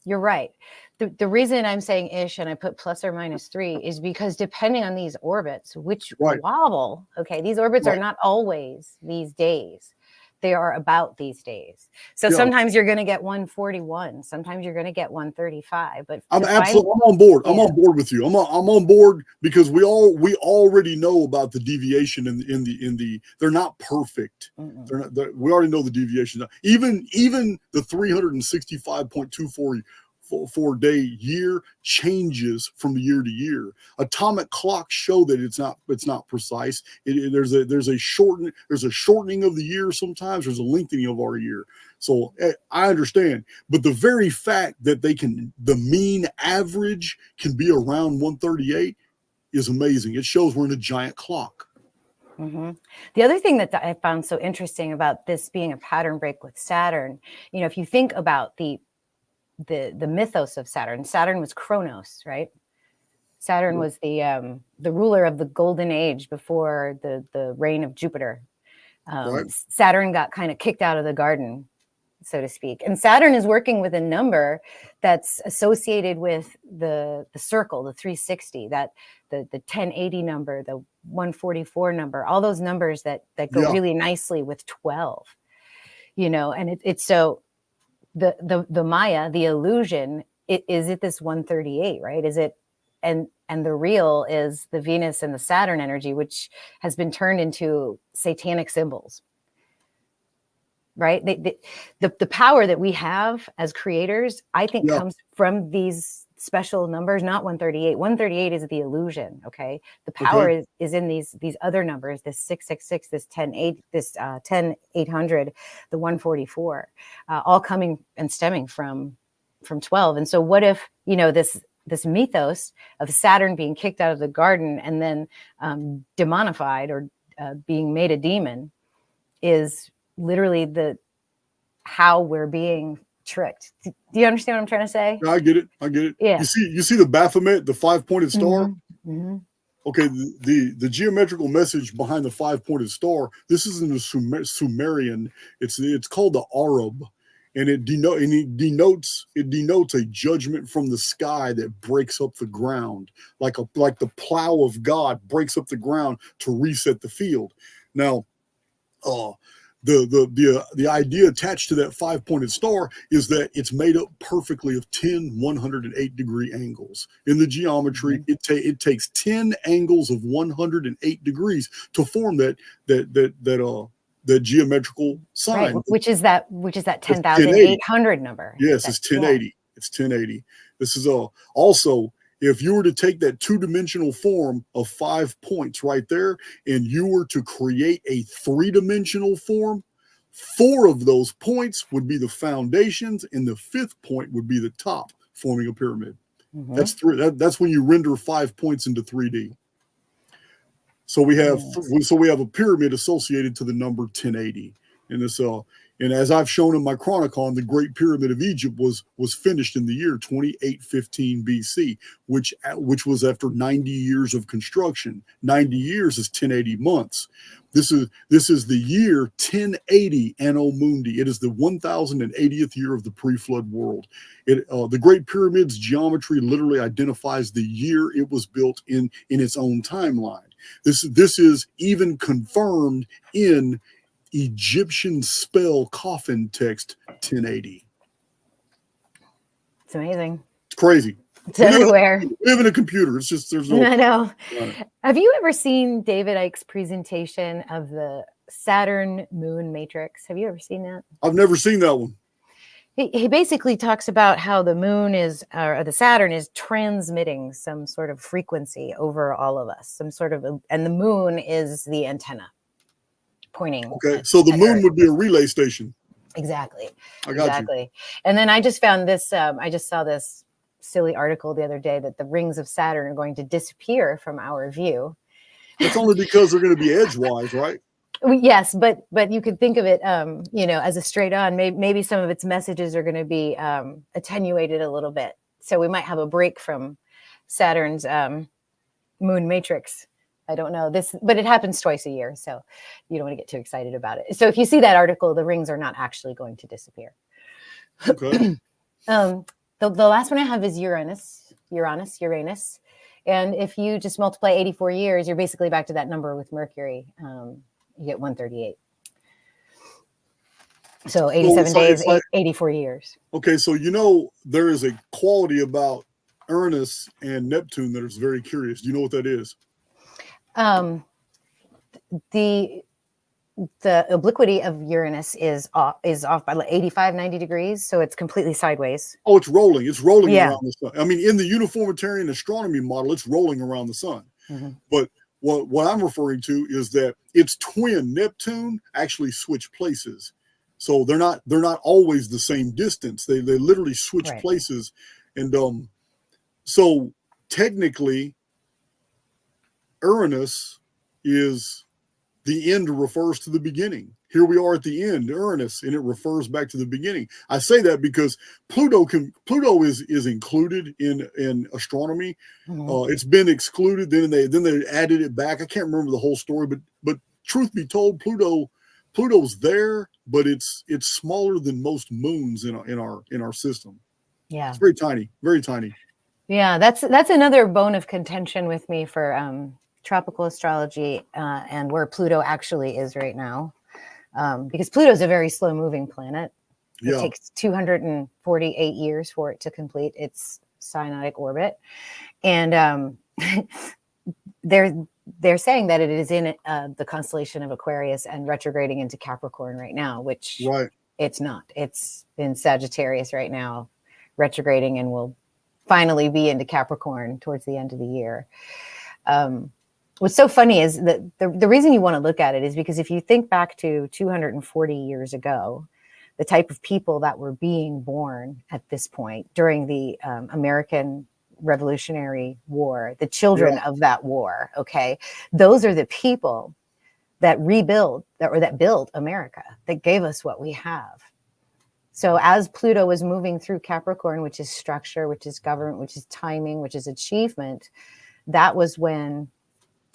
You're right. The reason I'm saying ish and I put plus or minus 3 is because depending on these orbits, which wobble, okay, these orbits are not always these days. They are about these days. So sometimes you're going to get 141. Sometimes you're going to get 135. But I'm on board. I'm on board with you. I'm on board because we already know about the deviation in the they're not perfect. We already know the deviation. Even the 365.24 4-day year changes from year to year. Atomic clocks show that it's not precise. There's a shortening of the year. Sometimes there's a lengthening of our year. So I understand, but the very fact that the mean average can be around 138 is amazing. It shows we're in a giant clock. Mm-hmm. The other thing that I found so interesting about this being a pattern break with Saturn, if you think about the mythos of Saturn. Saturn was Kronos, right? Saturn was the ruler of the golden age before the reign of Jupiter. Saturn got kind of kicked out of the garden, so to speak. And Saturn is working with a number that's associated with the circle, the 360, that the 1080 number, the 144 number, all those numbers that go really nicely with 12. And it's so the Maya, the illusion, is it this 138, right? Is it, and the real is the Venus and the Saturn energy, which has been turned into satanic symbols, right? The power that we have as creators, I think, comes from these special numbers, not 138. 138 is the illusion, okay? The power is in these other numbers, this 666, this 10800, the 144, all coming and stemming from 12. And so what if, this mythos of Saturn being kicked out of the garden and then demonified or being made a demon is literally how we're being tricked. Do you understand what I'm trying to say? I get it. Yeah. You see the Baphomet, the 5-pointed star? Mm-hmm. Okay, the geometrical message behind the 5-pointed star, this is in the Sumerian. It's called the Arab, and it denotes a judgment from the sky that breaks up the ground, like the plow of God breaks up the ground to reset the field. Now, the idea attached to that 5-pointed star is that it's made up perfectly of 10 108-degree angles. In the geometry, it takes 10 angles of 108 degrees to form that geometrical sign, right, which is that 10,800 number. Yes, it's 1080. Yeah. It's 1080. This is also, if you were to take that two-dimensional form of 5 points right there, and you were to create a three-dimensional form, 4 of those points would be the foundations, and the 5th point would be the top, forming a pyramid. Mm-hmm. That's when you render 5 points into 3D. So we have a pyramid associated to the number 1080, and this And as I've shown in my Chronicon, the Great Pyramid of Egypt was finished in the year 2815 BC, which was after 90 years of construction. 90 years is 1080 months. This is the year 1080 Anno Mundi. It is the 1080th year of the pre-flood world. The Great Pyramid's geometry literally identifies the year it was built in its own timeline. This is even confirmed in Egyptian spell coffin text 1080. It's amazing. It's crazy. It's everywhere. We live in a computer. It's just there's no. I know. Have you ever seen David Icke's presentation of the Saturn moon matrix? Have you ever seen that? I've never seen that one. He basically talks about how the moon is, or the Saturn is transmitting some sort of frequency over all of us, and the moon is the antenna pointing. Okay, so the moon would be a relay station. Exactly. I got you. And then I just found this, I just saw this silly article the other day that the rings of Saturn are going to disappear from our view. It's only because they're going to be edgewise, right? Yes, but you could think of it, as a straight on. Maybe some of its messages are going to be attenuated a little bit. So we might have a break from Saturn's moon matrix. I don't know this, but it happens twice a year, so you don't want to get too excited about it. So if you see that article, the rings are not actually going to disappear. Okay. The last one I have is Uranus. And if you just multiply 84 years, you're basically back to that number with Mercury. You get 138. So 87 days, 84 years. Okay, so there is a quality about Uranus and Neptune that is very curious. Do you know what that is? The obliquity of Uranus is off by like 85, 90 degrees. So it's completely sideways. Oh, it's rolling. It's rolling around the sun. I mean, in the uniformitarian astronomy model, it's rolling around the sun. Mm-hmm. But what I'm referring to is that its twin Neptune actually switch places. So they're not always the same distance. They literally switch places. And so technically Uranus is the end refers to the beginning. Here we are at the end, Uranus, and it refers back to the beginning. I say that because Pluto is included in astronomy. Mm-hmm. It's been excluded, then they added it back. I can't remember the whole story, but truth be told, Pluto's there, but it's smaller than most moons in our system. Yeah, it's very tiny, very tiny. Yeah, that's another bone of contention with me for tropical astrology and where Pluto actually is right now. Because Pluto is a very slow moving planet. It takes 248 years for it to complete its synodic orbit. And they're saying that it is in the constellation of Aquarius and retrograding into Capricorn right now, which it's not. It's in Sagittarius right now, retrograding, and will finally be into Capricorn towards the end of the year. What's so funny is that the reason you want to look at it is because if you think back to 240 years ago, the type of people that were being born at this point during the American Revolutionary War, the children of that war, okay, those are the people that built America, that gave us what we have. So as Pluto was moving through Capricorn, which is structure, which is government, which is timing, which is achievement, that was when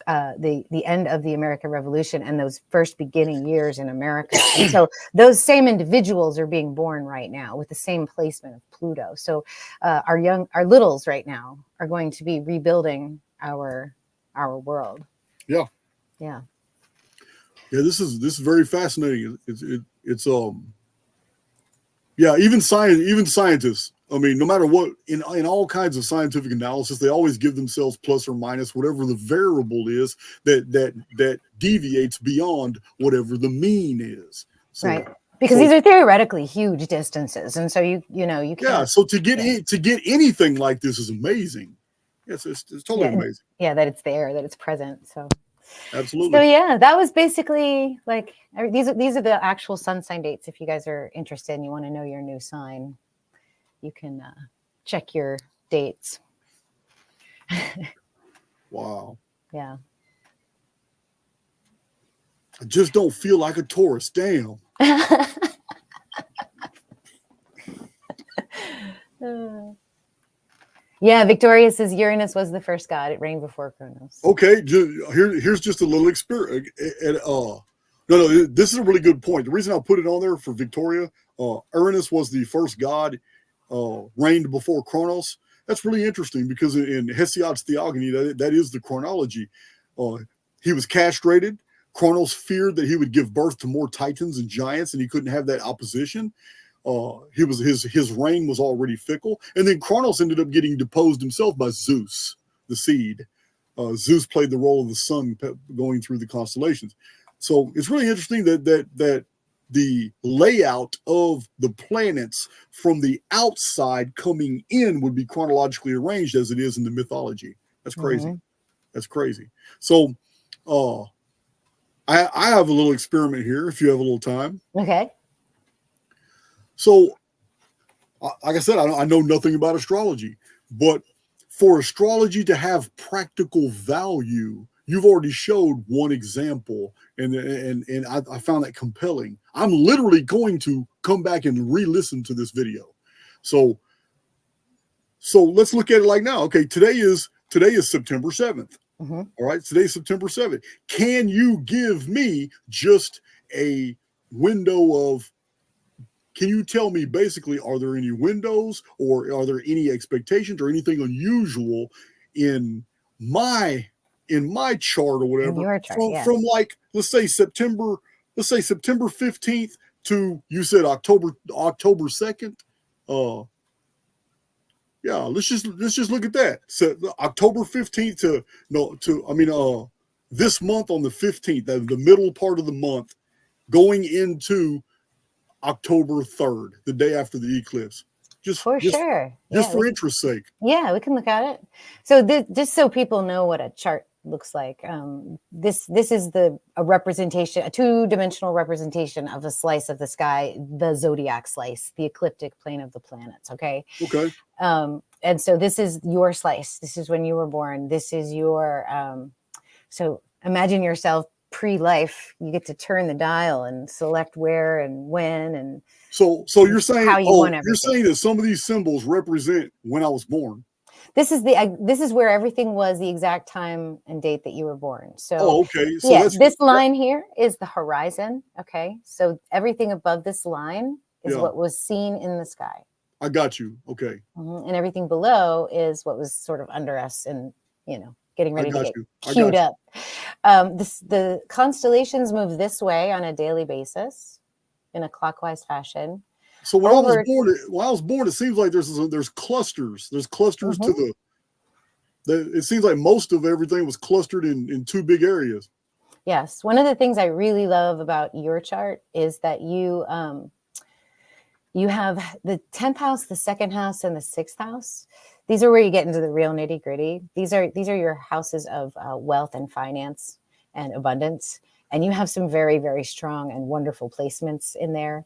the end of the American Revolution and those first beginning years in America. And so those same individuals are being born right now with the same placement of Pluto. So our littles right now are going to be rebuilding our world. Yeah. Yeah. Yeah. This is very fascinating. It's even scientists. I mean, no matter what, in all kinds of scientific analysis, they always give themselves plus or minus whatever the variable is that deviates beyond whatever the mean is. So, right. Because these are theoretically huge distances, and so you can't. Yeah. So to get anything like this is amazing. Yes, it's totally amazing. Yeah, that it's there, that it's present. So. Absolutely. So yeah, that was basically like these are the actual sun sign dates. If you guys are interested and you want to know your new sign, you can check your dates. Wow. Yeah. I just don't feel like a Taurus. Damn. Yeah, Victoria says Uranus was the first god. It reigned before Kronos. Okay, here's just a little experience. No, this is a really good point. The reason I put it on there for Victoria, Uranus was the first god, reigned before Kronos. That's really interesting because in Hesiod's theogony, that is the chronology. He was castrated. Kronos feared that he would give birth to more titans and giants, and he couldn't have that opposition. His reign was already fickle, and then Kronos ended up getting deposed himself by Zeus, the seed. Zeus played the role of the sun going through the constellations. So it's really interesting that the layout of the planets from the outside coming in would be chronologically arranged as it is in the mythology. That's crazy. Mm-hmm. That's crazy. So I have a little experiment here if you have a little time. Okay. So, like I said, I know nothing about astrology, but for astrology to have practical value, you've already showed one example, and I found that compelling. I'm literally going to come back and re-listen to this video. So let's look at it like now. Okay, today is September 7th. Mm-hmm. All right, today's September 7th. Can you give me just a window of? Can you tell me basically, are there any windows or are there any expectations or anything unusual in my chart or whatever? Your chart, from like, let's say September 15th to, you said October 2nd. Yeah, let's just look at that. So October 15th to this month on the 15th, the middle part of the month, going into October 3rd, the day after the eclipse. Just for interest's sake. Yeah, we can look at it. So just so people know what a chart looks like, this is a representation, a two-dimensional representation of a slice of the sky, the zodiac slice, the ecliptic plane of the planets. Okay. And so this is your slice. This is when you were born. This is your. So imagine yourself pre-life. You get to turn the dial and select where and when, and so you're saying how you're saying that some of these symbols represent when I was born. This is where everything was, the exact time and date that you were born. So okay. So yeah, this line here is the horizon. Okay, so everything above this line is what was seen in the sky. I got you. Okay. Mm-hmm. And everything below is what was sort of under us, and getting ready to get queued up. The constellations move this way on a daily basis in a clockwise fashion. So when I was born, it seems like there's clusters. There's clusters mm-hmm. to it seems like most of everything was clustered in two big areas. Yes. One of the things I really love about your chart is that you have the 10th house, the 2nd house, and the 6th house. These are where you get into the real nitty gritty. These are your houses of wealth and finance and abundance. And you have some very, very strong and wonderful placements in there.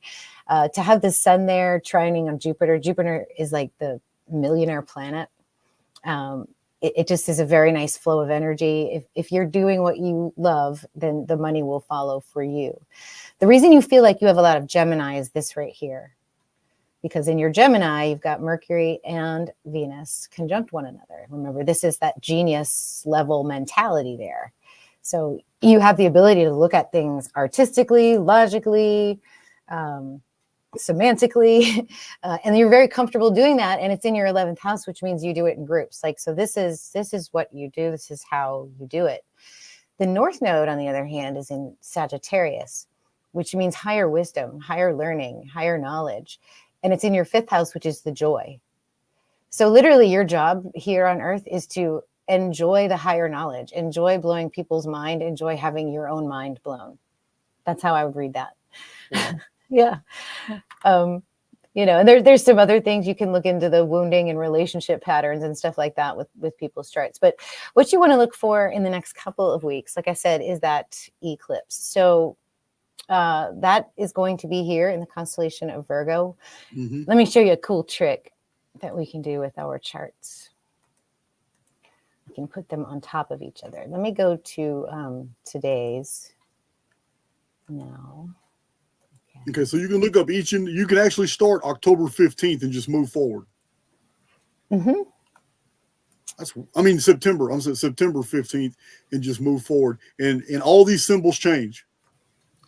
To have the sun there trining on Jupiter. Jupiter is like the millionaire planet. It just is a very nice flow of energy. If you're doing what you love, then the money will follow for you. The reason you feel like you have a lot of Gemini is this right here. Because in your Gemini, you've got Mercury and Venus conjunct one another. Remember, this is that genius level mentality there. So you have the ability to look at things artistically, logically, semantically, and you're very comfortable doing that. And it's in your 11th house, which means you do it in groups. Like, so this is what you do. This is how you do it. The North Node, on the other hand, is in Sagittarius, which means higher wisdom, higher learning, higher knowledge. And it's in your 5th house, which is the joy. So literally your job here on earth is to enjoy the higher knowledge, enjoy blowing people's mind, enjoy having your own mind blown. That's how I would read that. Yeah. And there's some other things you can look into, the wounding and relationship patterns and stuff like that with people's charts. But what you want to look for in the next couple of weeks, like I said, is that eclipse. So that is going to be here in the constellation of Virgo. Mm-hmm. Let me show you a cool trick that we can do with our charts. We can put them on top of each other. Let me go to today's now. Okay, so you can look up each, and you can actually start October 15th and just move forward. Mm-hmm. I mean, September. I'm saying September 15th, and just move forward. And all these symbols change.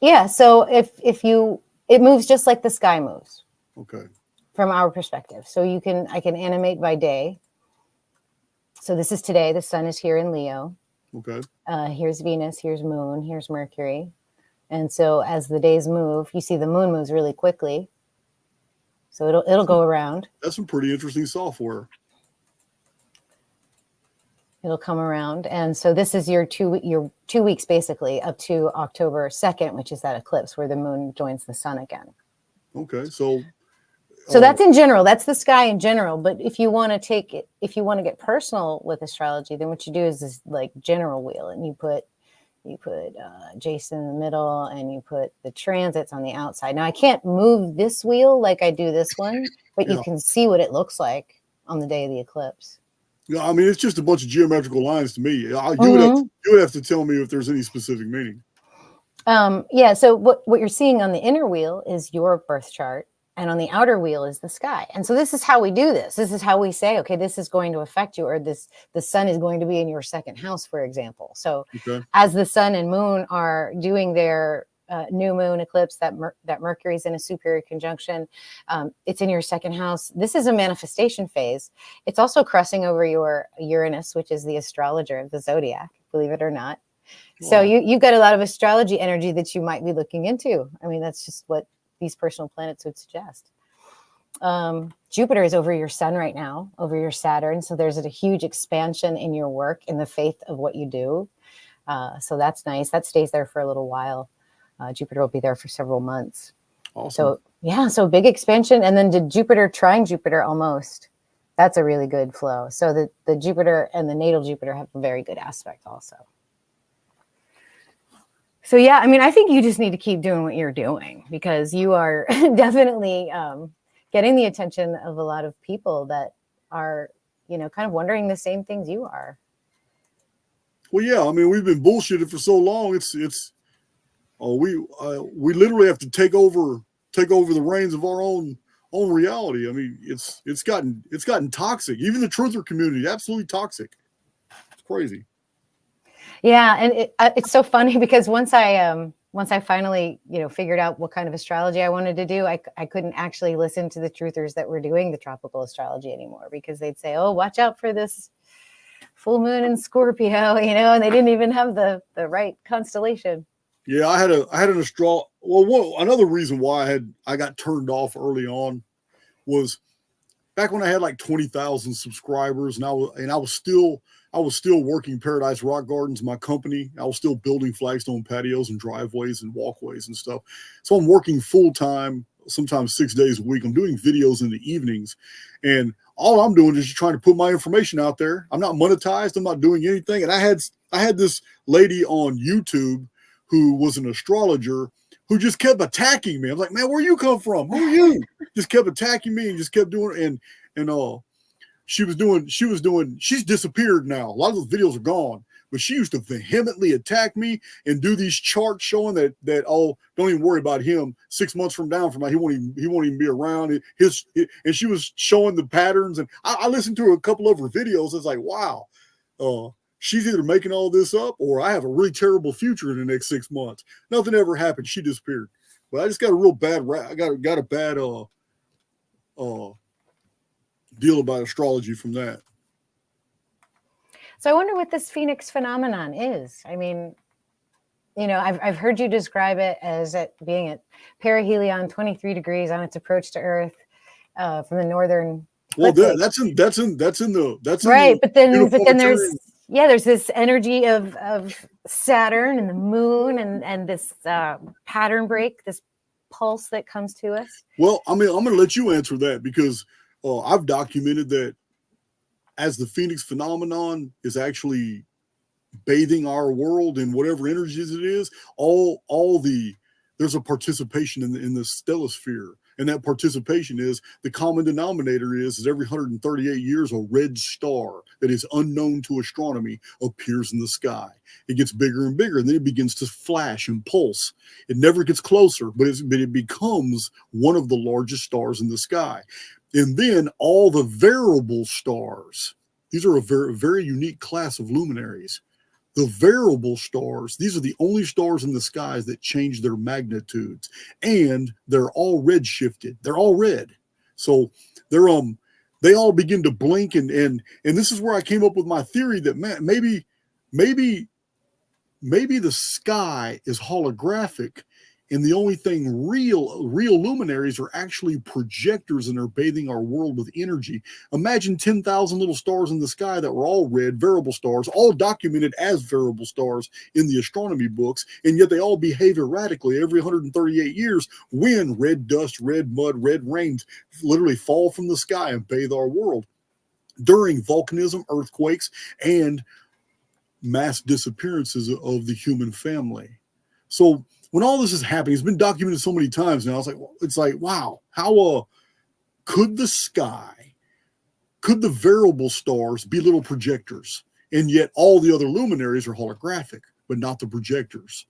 Yeah. So it moves just like the sky moves. Okay. From our perspective. So I can animate by day. So this is today. The sun is here in Leo. Okay. Here's Venus. Here's Moon. Here's Mercury. And so as the days move, you see the moon moves really quickly. So it'll go around. That's some pretty interesting software. It'll come around. And so this is your 2 weeks basically up to October 2nd, which is that eclipse where the moon joins the sun again. Okay. So that's in general. That's the sky in general. But if you want to get personal with astrology, then what you do is this like general wheel, and you put Jason in the middle, and you put the transits on the outside. Now I can't move this wheel like I do this one, but you can see what it looks like on the day of the eclipse. Yeah, I mean, it's just a bunch of geometrical lines to me. You would have to tell me if there's any specific meaning. Yeah. So what you're seeing on the inner wheel is your birth chart, and on the outer wheel is the sky. And so this is how we do this. This is how we say, okay, this is going to affect you, or the sun is going to be in your second house, for example. So as the sun and moon are doing their new moon eclipse, that Mercury's in a superior conjunction, it's in your second house. This is a manifestation phase. It's also crossing over your Uranus, which is the astrologer of the zodiac, believe it or not. Wow. So you've got a lot of astrology energy that you might be looking into. I mean, that's just what these personal planets would suggest. Jupiter is over your sun right now, over your Saturn. So there's a huge expansion in your work, in the faith of what you do. So that's nice. That stays there for a little while. Jupiter will be there for several months. Awesome. So big expansion. And then did Jupiter trine Jupiter almost. That's a really good flow. So the Jupiter and the natal Jupiter have a very good aspect also. So, yeah, I mean, I think you just need to keep doing what you're doing, because you are definitely getting the attention of a lot of people that are, kind of wondering the same things you are. Well, yeah, I mean, we've been bullshitted for so long. We literally have to take over the reins of our own reality. I mean, it's gotten toxic. Even the truther community, absolutely toxic. It's crazy. Yeah, and it's so funny because once I finally figured out what kind of astrology I wanted to do, I couldn't actually listen to the truthers that were doing the tropical astrology anymore, because they'd say, "Oh, watch out for this full moon in Scorpio," and they didn't even have the right constellation. Yeah, I had an another reason why I got turned off early on was back when I had like 20,000 subscribers, and I was still working Paradise Rock Gardens, my company. I was still building flagstone patios and driveways and walkways and stuff. So I'm working full time, sometimes 6 days a week. I'm doing videos in the evenings, and all I'm doing is just trying to put my information out there. I'm not monetized. I'm not doing anything. And I had this lady on YouTube who was an astrologer who just kept attacking me. I'm like, man, where you come from? Who are you? Just kept attacking me and just kept doing it. And she's disappeared now. A lot of those videos are gone, but she used to vehemently attack me and do these charts showing that don't even worry about him. 6 months from now, he won't even be around. And she was showing the patterns, and I listened to a couple of her videos. It's like, wow, she's either making all this up, or I have a really terrible future in the next 6 months. Nothing ever happened. She disappeared. But I just got a real bad I got a bad deal about astrology from that. So I wonder what this Phoenix phenomenon is. I mean, I've heard you describe it as it being at perihelion 23 degrees on its approach to Earth from the northern. Well, that's in the right, but then there's this energy of Saturn and the moon and this pattern break, this pulse that comes to us. Well, I mean, I'm going to let you answer that, because I've documented that as the Phoenix phenomenon is actually bathing our world in whatever energies it is, there's a participation in the stellosphere. And that participation is, the common denominator is every 138 years, a red star that is unknown to astronomy appears in the sky. It gets bigger and bigger, and then it begins to flash and pulse. It never gets closer, but it becomes one of the largest stars in the sky. And then all the variable stars These are a very, very unique class of luminaries. The variable stars, these are the only stars in the skies that change their magnitudes, and they're all red shifted. They're all red. So they're they all begin to blink, and this is where I came up with my theory that maybe the sky is holographic, and the only thing real luminaries are actually projectors, and are bathing our world with energy. Imagine 10,000 little stars in the sky that were all red, variable stars, all documented as variable stars in the astronomy books, and yet they all behave erratically every 138 years when red dust, red mud, red rains literally fall from the sky and bathe our world during volcanism, earthquakes, and mass disappearances of the human family. So when all this is happening, it's been documented so many times now. It's like, wow, how could the sky, could the variable stars be little projectors, and yet all the other luminaries are holographic, but not the projectors?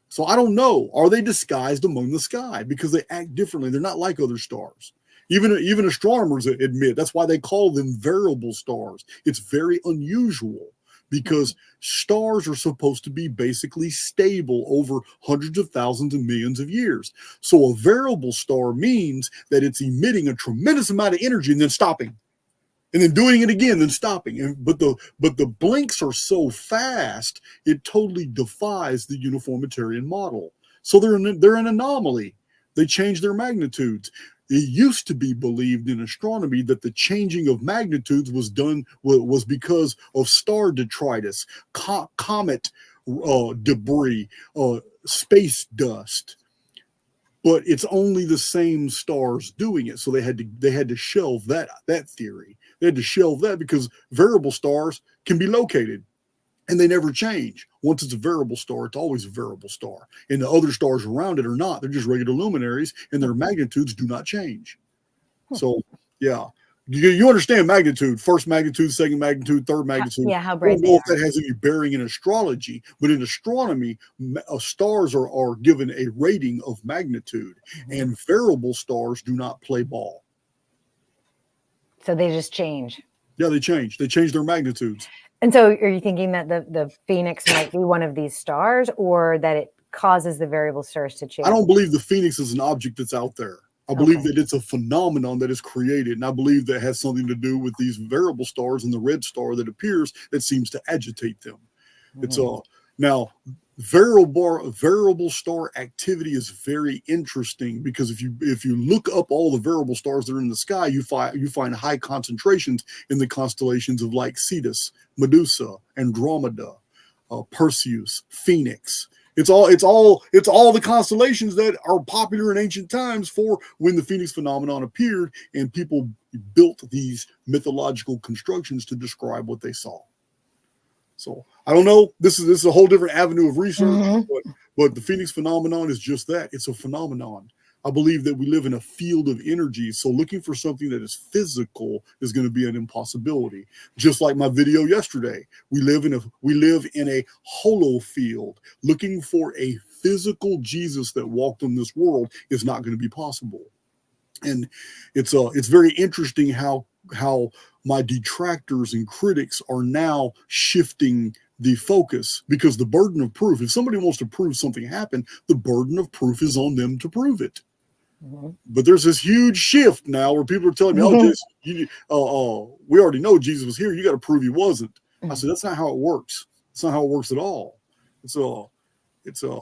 So I don't know. Are they disguised among the sky because they act differently? They're not like other stars. Even astronomers admit that's why they call them variable stars. It's very unusual, because stars are supposed to be basically stable over hundreds of thousands and millions of years. So a variable star means that it's emitting a tremendous amount of energy and then stopping, and then doing it again, then stopping. But the blinks are so fast, it totally defies the uniformitarian model. So they're an anomaly. They change their magnitudes. It used to be believed in astronomy that the changing of magnitudes was because of star detritus, comet debris, space dust. But it's only the same stars doing it, so they had to shelve that theory. They had to shelve that because variable stars can be located, and they never change. Once it's a variable star, it's always a variable star. And the other stars around it are not. They're just regular luminaries, and their magnitudes do not change. So, yeah. You understand magnitude, first magnitude, second magnitude, third magnitude. Yeah, how I bright don't they know are. if that has any bearing in astrology, but in astronomy, stars are given a rating of magnitude, and variable stars do not play ball. So they just change. Yeah, they change. They change their magnitudes. And so are you thinking that the Phoenix might be one of these stars, or that it causes the variable stars to change? I don't believe the Phoenix is an object that's out there. I believe that it's a phenomenon that is created, and I believe that has something to do with these variable stars and the red star that appears that seems to agitate them. It's now variable star activity is very interesting, because if you look up all the variable stars that are in the sky, you find high concentrations in the constellations of like Cetus, Medusa, Andromeda, Perseus, Phoenix. It's all the constellations that are popular in ancient times for when the Phoenix phenomenon appeared, and people built these mythological constructions to describe what they saw. So I don't know. This is a whole different avenue of research, but the Phoenix phenomenon is just that. It's a phenomenon. I believe that we live in a field of energy, so looking for something that is physical is going to be an impossibility. Just like my video yesterday, we live in a holo field. Looking for a physical Jesus that walked on this world is not going to be possible. And it's very interesting how my detractors and critics are now shifting the focus, because the burden of proof, if somebody wants to prove something happened, the burden of proof is on them to prove it. But there's this huge shift now where people are telling me, "Oh, Jason, we already know Jesus was here. You got to prove he wasn't." I said, "That's not how it works. It's not how it works at all.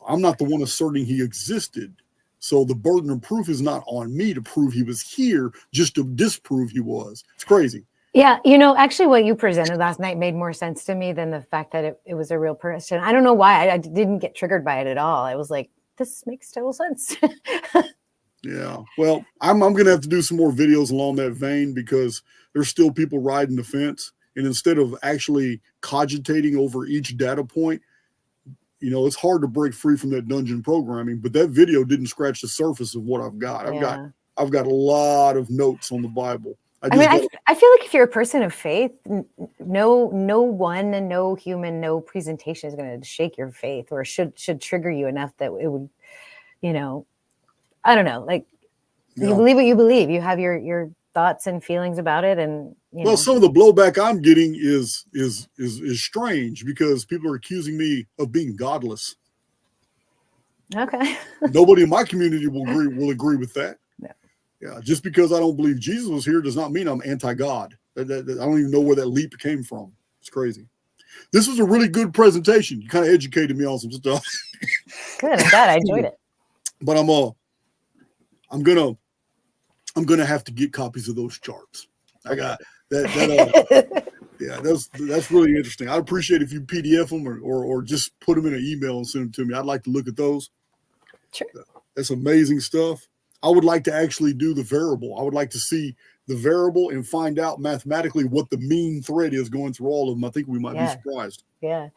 I'm not the one asserting he existed. So the burden of proof is not on me to prove he was here, just to disprove he was." It's crazy. Yeah, actually what you presented last night made more sense to me than the fact that it was a real person. I don't know why. I didn't get triggered by it at all. I was like, this makes total sense. Yeah. Well, I'm going to have to do some more videos along that vein, because there's still people riding the fence. And instead of actually cogitating over each data point, it's hard to break free from that dungeon programming. But that video didn't scratch the surface of what I've got. I've got a lot of notes on the Bible. I feel like if you're a person of faith, no human, no presentation is going to shake your faith, or should trigger you enough that it would, I don't know, like, you believe what you believe. You have your thoughts and feelings about it, and you Well, know. some of the blowback I'm getting is strange because people are accusing me of being godless. Okay. Nobody in my community will agree with that. No. Yeah, just because I don't believe Jesus was here does not mean I'm anti-God. I don't even know where that leap came from. It's crazy. This was a really good presentation. You kind of educated me on some stuff. Good. I'm glad I enjoyed it. But I'm gonna have to get copies of those charts. I got that. Yeah, that's really interesting. I'd appreciate if you PDF them or just put them in an email and send them to me. I'd like to look at those. Sure. That's amazing stuff. I would like to actually do the variable. I would like to see the variable and find out mathematically what the mean thread is going through all of them. I think we might be surprised. Yeah.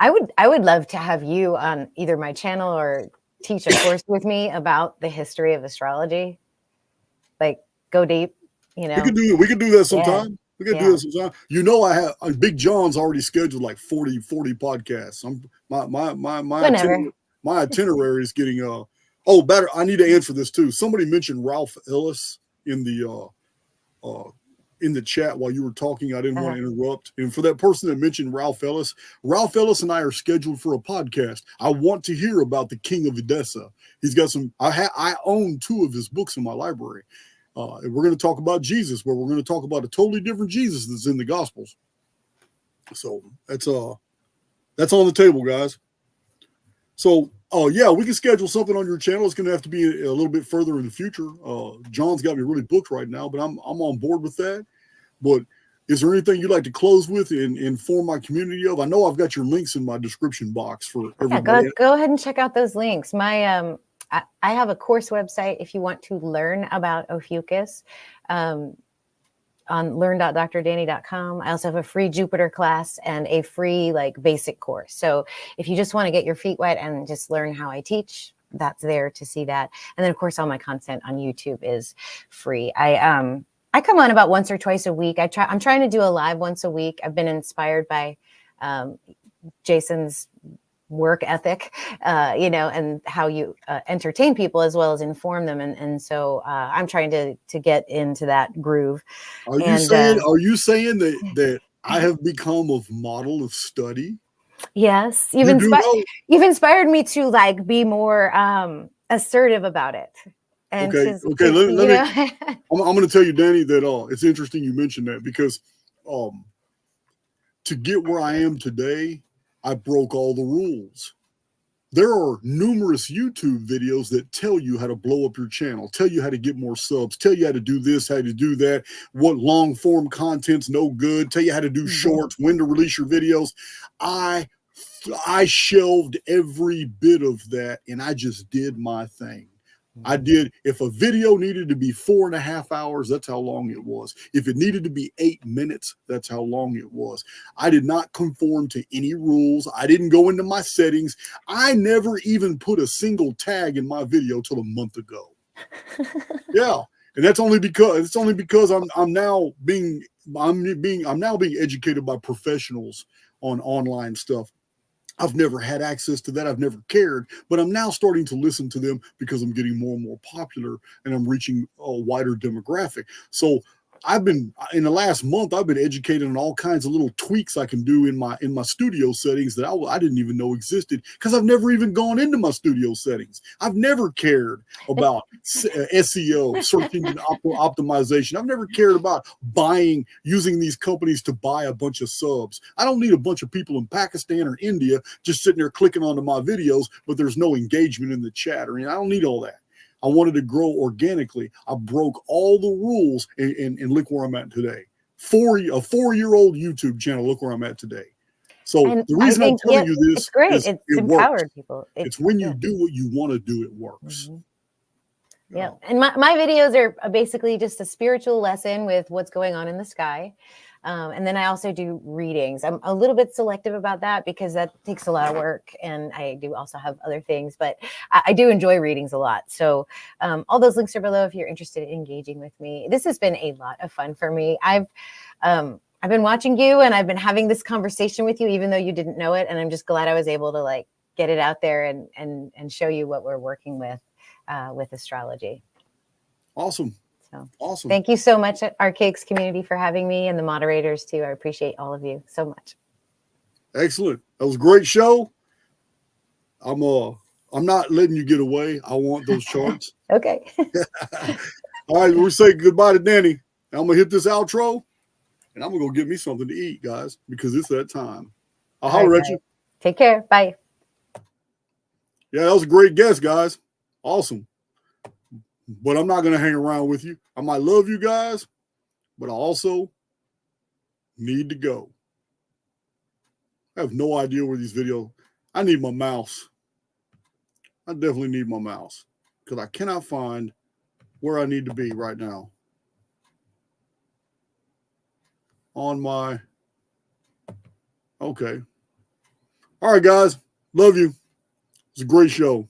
I would love to have you on either my channel or teach a course with me about the history of astrology. Like, go deep, you know. We could do that sometime. Yeah. We could do this sometime. You know, I have Big John's already scheduled like 40 podcasts. My itinerary is getting better. I need to answer this too. Somebody mentioned Ralph Ellis in the chat while you were talking. I didn't want to interrupt. And for that person that mentioned Ralph Ellis and I are scheduled for a podcast. I want to hear about the King of Edessa. He's got some. I own 2 of his books in my library. And we're going to talk about Jesus, but we're going to talk about a totally different Jesus that's in the Gospels. So that's on the table, guys. So, we can schedule something on your channel. It's going to have to be a little bit further in the future. John's got me really booked right now, but I'm on board with that. But is there anything you'd like to close with and inform my community of? I know I've got your links in my description box for everybody. Yeah, go ahead and check out those links. My I have a course website if you want to learn about Ophiuchus. On learn.drdani.com. I also have a free Jupiter class and a free basic course. So if you just want to get your feet wet and just learn how I teach, that's there to see that. And then of course all my content on YouTube is free. I come on about once or twice a week. I'm trying to do a live once a week. I've been inspired by Jason's work ethic, and how you entertain people as well as inform them. And so I'm trying to get into that groove. Are you saying that I have become a model of study? Yes. You've inspired me to be more assertive about it. And okay. I'm going to tell you, Dani, that it's interesting you mentioned that because to get where I am today, I broke all the rules. There are numerous YouTube videos that tell you how to blow up your channel, tell you how to get more subs, tell you how to do this, how to do that, what long form content's no good, tell you how to do shorts, when to release your videos. I shelved every bit of that and I just did my thing. I did. If a video needed to be 4.5 hours, that's how long it was. If it needed to be 8 minutes, that's how long it was. I did not conform to any rules. I didn't go into my settings. I never even put a single tag in my video till a month ago. Yeah. And that's only because I'm now being educated by professionals on online stuff. I've never had access to that. I've never cared, but I'm now starting to listen to them because I'm getting more and more popular and I'm reaching a wider demographic. So in the last month, I've been educated on all kinds of little tweaks I can do in my studio settings that I didn't even know existed because I've never even gone into my studio settings. I've never cared about SEO, search engine optimization. I've never cared about using these companies to buy a bunch of subs. I don't need a bunch of people in Pakistan or India just sitting there clicking onto my videos, but there's no engagement in the chat. I don't need all that. I wanted to grow organically. I broke all the rules and look where I'm at today. A 4-year-old YouTube channel, look where I'm at today. So the reason I'm telling you this it's great. is it's it empowered works. people. It's when you do what you want to do, it works. Mm-hmm. Yeah. And my videos are basically just a spiritual lesson with what's going on in the sky. And then I also do readings. I'm a little bit selective about that because that takes a lot of work. And I do also have other things, but I do enjoy readings a lot. So all those links are below if you're interested in engaging with me. This has been a lot of fun for me. I've been watching you and I've been having this conversation with you, even though you didn't know it. And I'm just glad I was able to get it out there and show you what we're working with astrology. Awesome. So Awesome. thank you so much, Archaix community, for having me, and the moderators too. I appreciate all of you so much. Excellent. That was a great show. I'm not letting you get away. I want those charts. Okay. All right, we say goodbye to Dani. I'm gonna hit this outro, and I'm gonna go get me something to eat, guys, because it's that time. I'll holler at you. Take care. Bye. Yeah, that was a great guest, guys. Awesome. But I'm not gonna hang around with you. I might love you guys, but I also need to go. I have no idea where these videos. I need my mouse. I definitely need my mouse because I cannot find where I need to be right now on my. Okay. All right, guys. Love you. It's a great show.